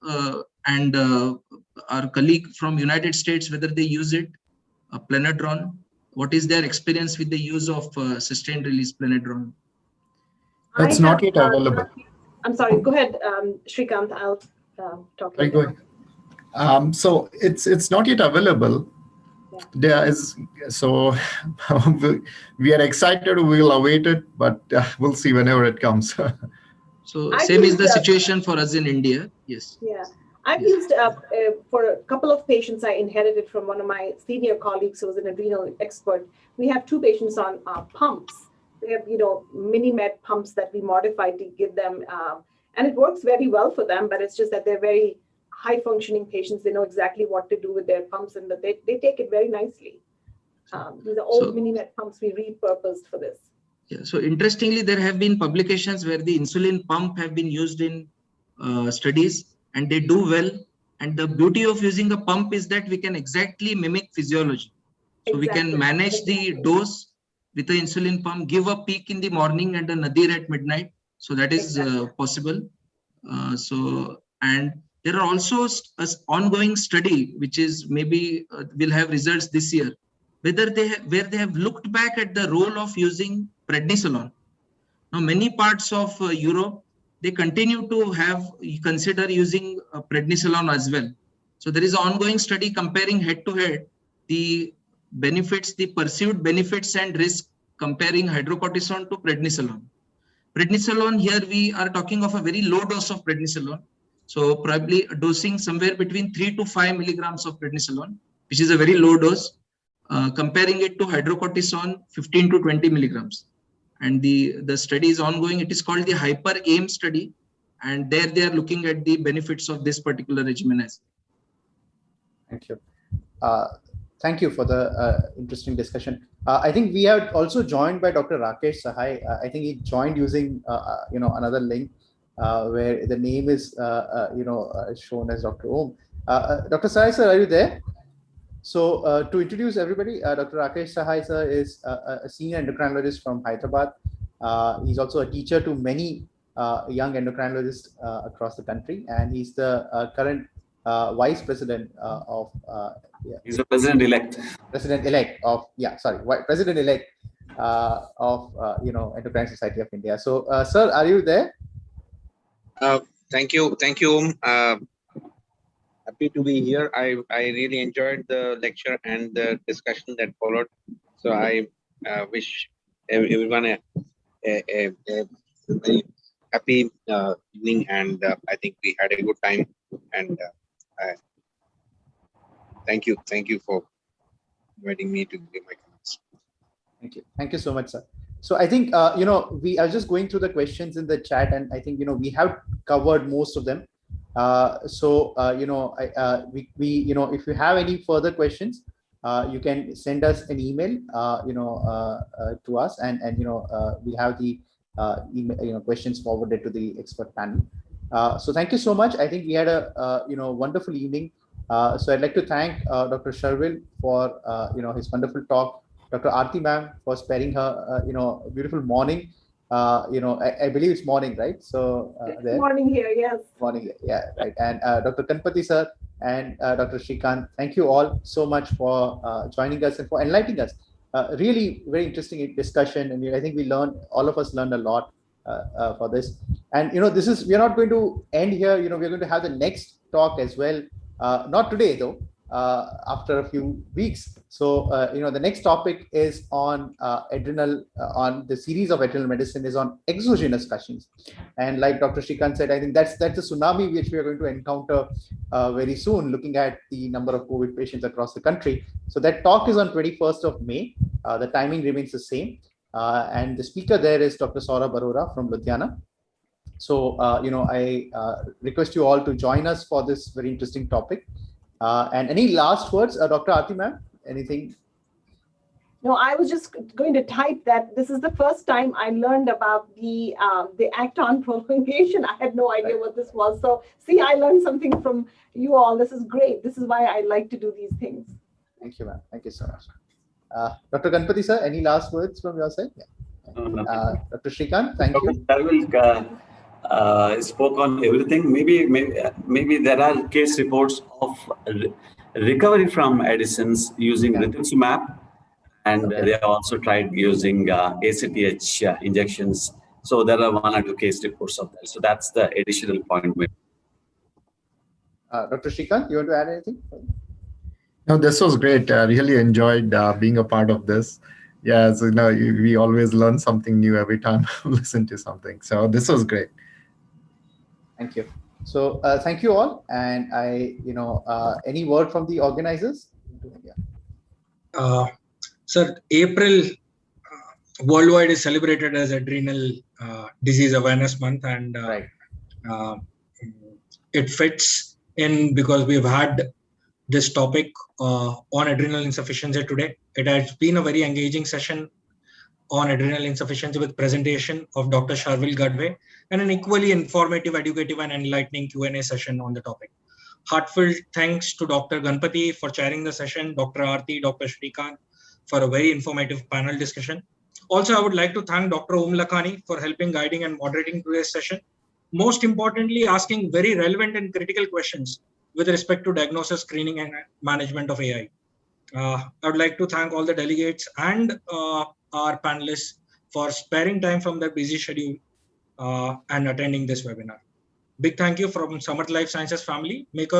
and our colleague from United States, whether they use it, Planadron. What is their experience with the use of sustained release Planadron? It's not yet available. I'm sorry, go ahead, Shrikant, I'll talk later. Go ahead. So it's not yet available. Yeah. There is, so we are excited, we'll await it, but we'll see whenever it comes. So same is the situation for us in India. Yes. Yeah, I've used for a couple of patients I inherited from one of my senior colleagues who was an adrenal expert. We have 2 patients on pumps. They have, mini-med pumps that we modified to give them, and it works very well for them, but it's just that they're very high functioning patients. They know exactly what to do with their pumps, and they take it very nicely. These are old mini-med pumps we repurposed for this. Yeah. So interestingly, there have been publications where the insulin pump have been used in studies, and they do well. And the beauty of using a pump is that we can exactly mimic physiology. So we can manage the dose with the insulin pump, give a peak in the morning and a nadir at midnight. So that is possible. And there are also an ongoing study, which is maybe will have results this year, where they have looked back at the role of using prednisolone. Now, many parts of Europe, they continue to consider using prednisolone as well. So there is an ongoing study comparing head to head the benefits, the perceived benefits and risk comparing hydrocortisone to prednisolone. Prednisolone, here we are talking of a very low dose of prednisolone. So probably dosing somewhere between 3 to 5 milligrams of prednisolone, which is a very low dose, comparing it to hydrocortisone 15 to 20 milligrams. And the study is ongoing. It is called the Hyper-AIM study. And there they are looking at the benefits of this particular regimen as well. Thank you. Thank you for the interesting discussion. I think we are also joined by Dr. Rakesh Sahai. I think he joined using another link where the name is shown as Dr. Om. Dr. Sahai sir, are you there? So to introduce everybody, Dr. Rakesh Sahai sir is a senior endocrinologist from Hyderabad. He's also a teacher to many young endocrinologists across the country, and he's the current vice president of he's the president-elect. President-elect of President-elect of Endocrine Society of India. So, sir, are you there? Thank you. Happy to be here. I really enjoyed the lecture and the discussion that followed. So I wish everyone a very happy evening, and I think we had a good time. And thank you for inviting me to give my comments. Thank you so much, sir. So I think we are just going through the questions in the chat, and I think we have covered most of them. If you have any further questions, you can send us an email to us, and we have the email, questions forwarded to the expert panel. So thank you so much. I think we had a wonderful evening. So I'd like to thank Dr. Sharvil for his wonderful talk, Dr. Aarti ma'am for sparing her beautiful morning. I believe it's morning, right? So morning here, yes. Morning here, yeah, right. And Dr. Ganpati sir and Dr. Shrikant, thank you all so much for joining us and for enlightening us. Really very interesting discussion, and I think all of us learned a lot for this. And we are not going to end here. We're going to have the next talk as well. Not today though. After a few weeks. So, the next topic is on adrenal, on the series of adrenal medicine is on exogenous Cushing's. And like Dr. Shrikant said, I think that's a tsunami which we are going to encounter very soon, looking at the number of COVID patients across the country. So that talk is on 21st of May. The timing remains the same. And the speaker there is Dr. Saurabh Arora from Ludhiana. So, I request you all to join us for this very interesting topic. And any last words, Dr. Aarti ma'am? Anything? No, I was just going to type that this is the first time I learned about the acton prolongation. I had no idea what this was. So, see, I learned something from you all. This is great. This is why I like to do these things. Thank you, ma'am. Thank you so much. Dr. Ganpati, sir, any last words from your side? Yeah. Dr. Shrikant, thank you. Sharvil spoke on everything. Maybe there are case reports of recovery from Addison's using rituximab, and they have also tried using ACTH injections. So there are 1 or 2 case reports of that. So that's the additional point. Dr. Shrikant, you want to add anything? No, this was great. I really enjoyed being a part of this. Yeah, so we always learn something new every time we listen to something. So this was great. Thank you. So thank you all. And any word from the organizers? Sir, April worldwide is celebrated as Adrenal Disease Awareness Month, and it fits in because we've had this topic on adrenal insufficiency today. It has been a very engaging session on adrenal insufficiency with presentation of Dr. Sharvil Gadve and an equally informative, educative and enlightening Q&A session on the topic. Heartfelt thanks to Dr. Ganpati for chairing the session, Dr. Aarti, Dr. Shrikant for a very informative panel discussion. Also, I would like to thank Dr. Om Lakhani for helping guiding and moderating today's session. Most importantly, asking very relevant and critical questions with respect to diagnosis, screening and management of AI. I would like to thank all the delegates and our panelists for sparing time from their busy schedule and attending this webinar. Big thank you from Samarth Life Sciences family, makers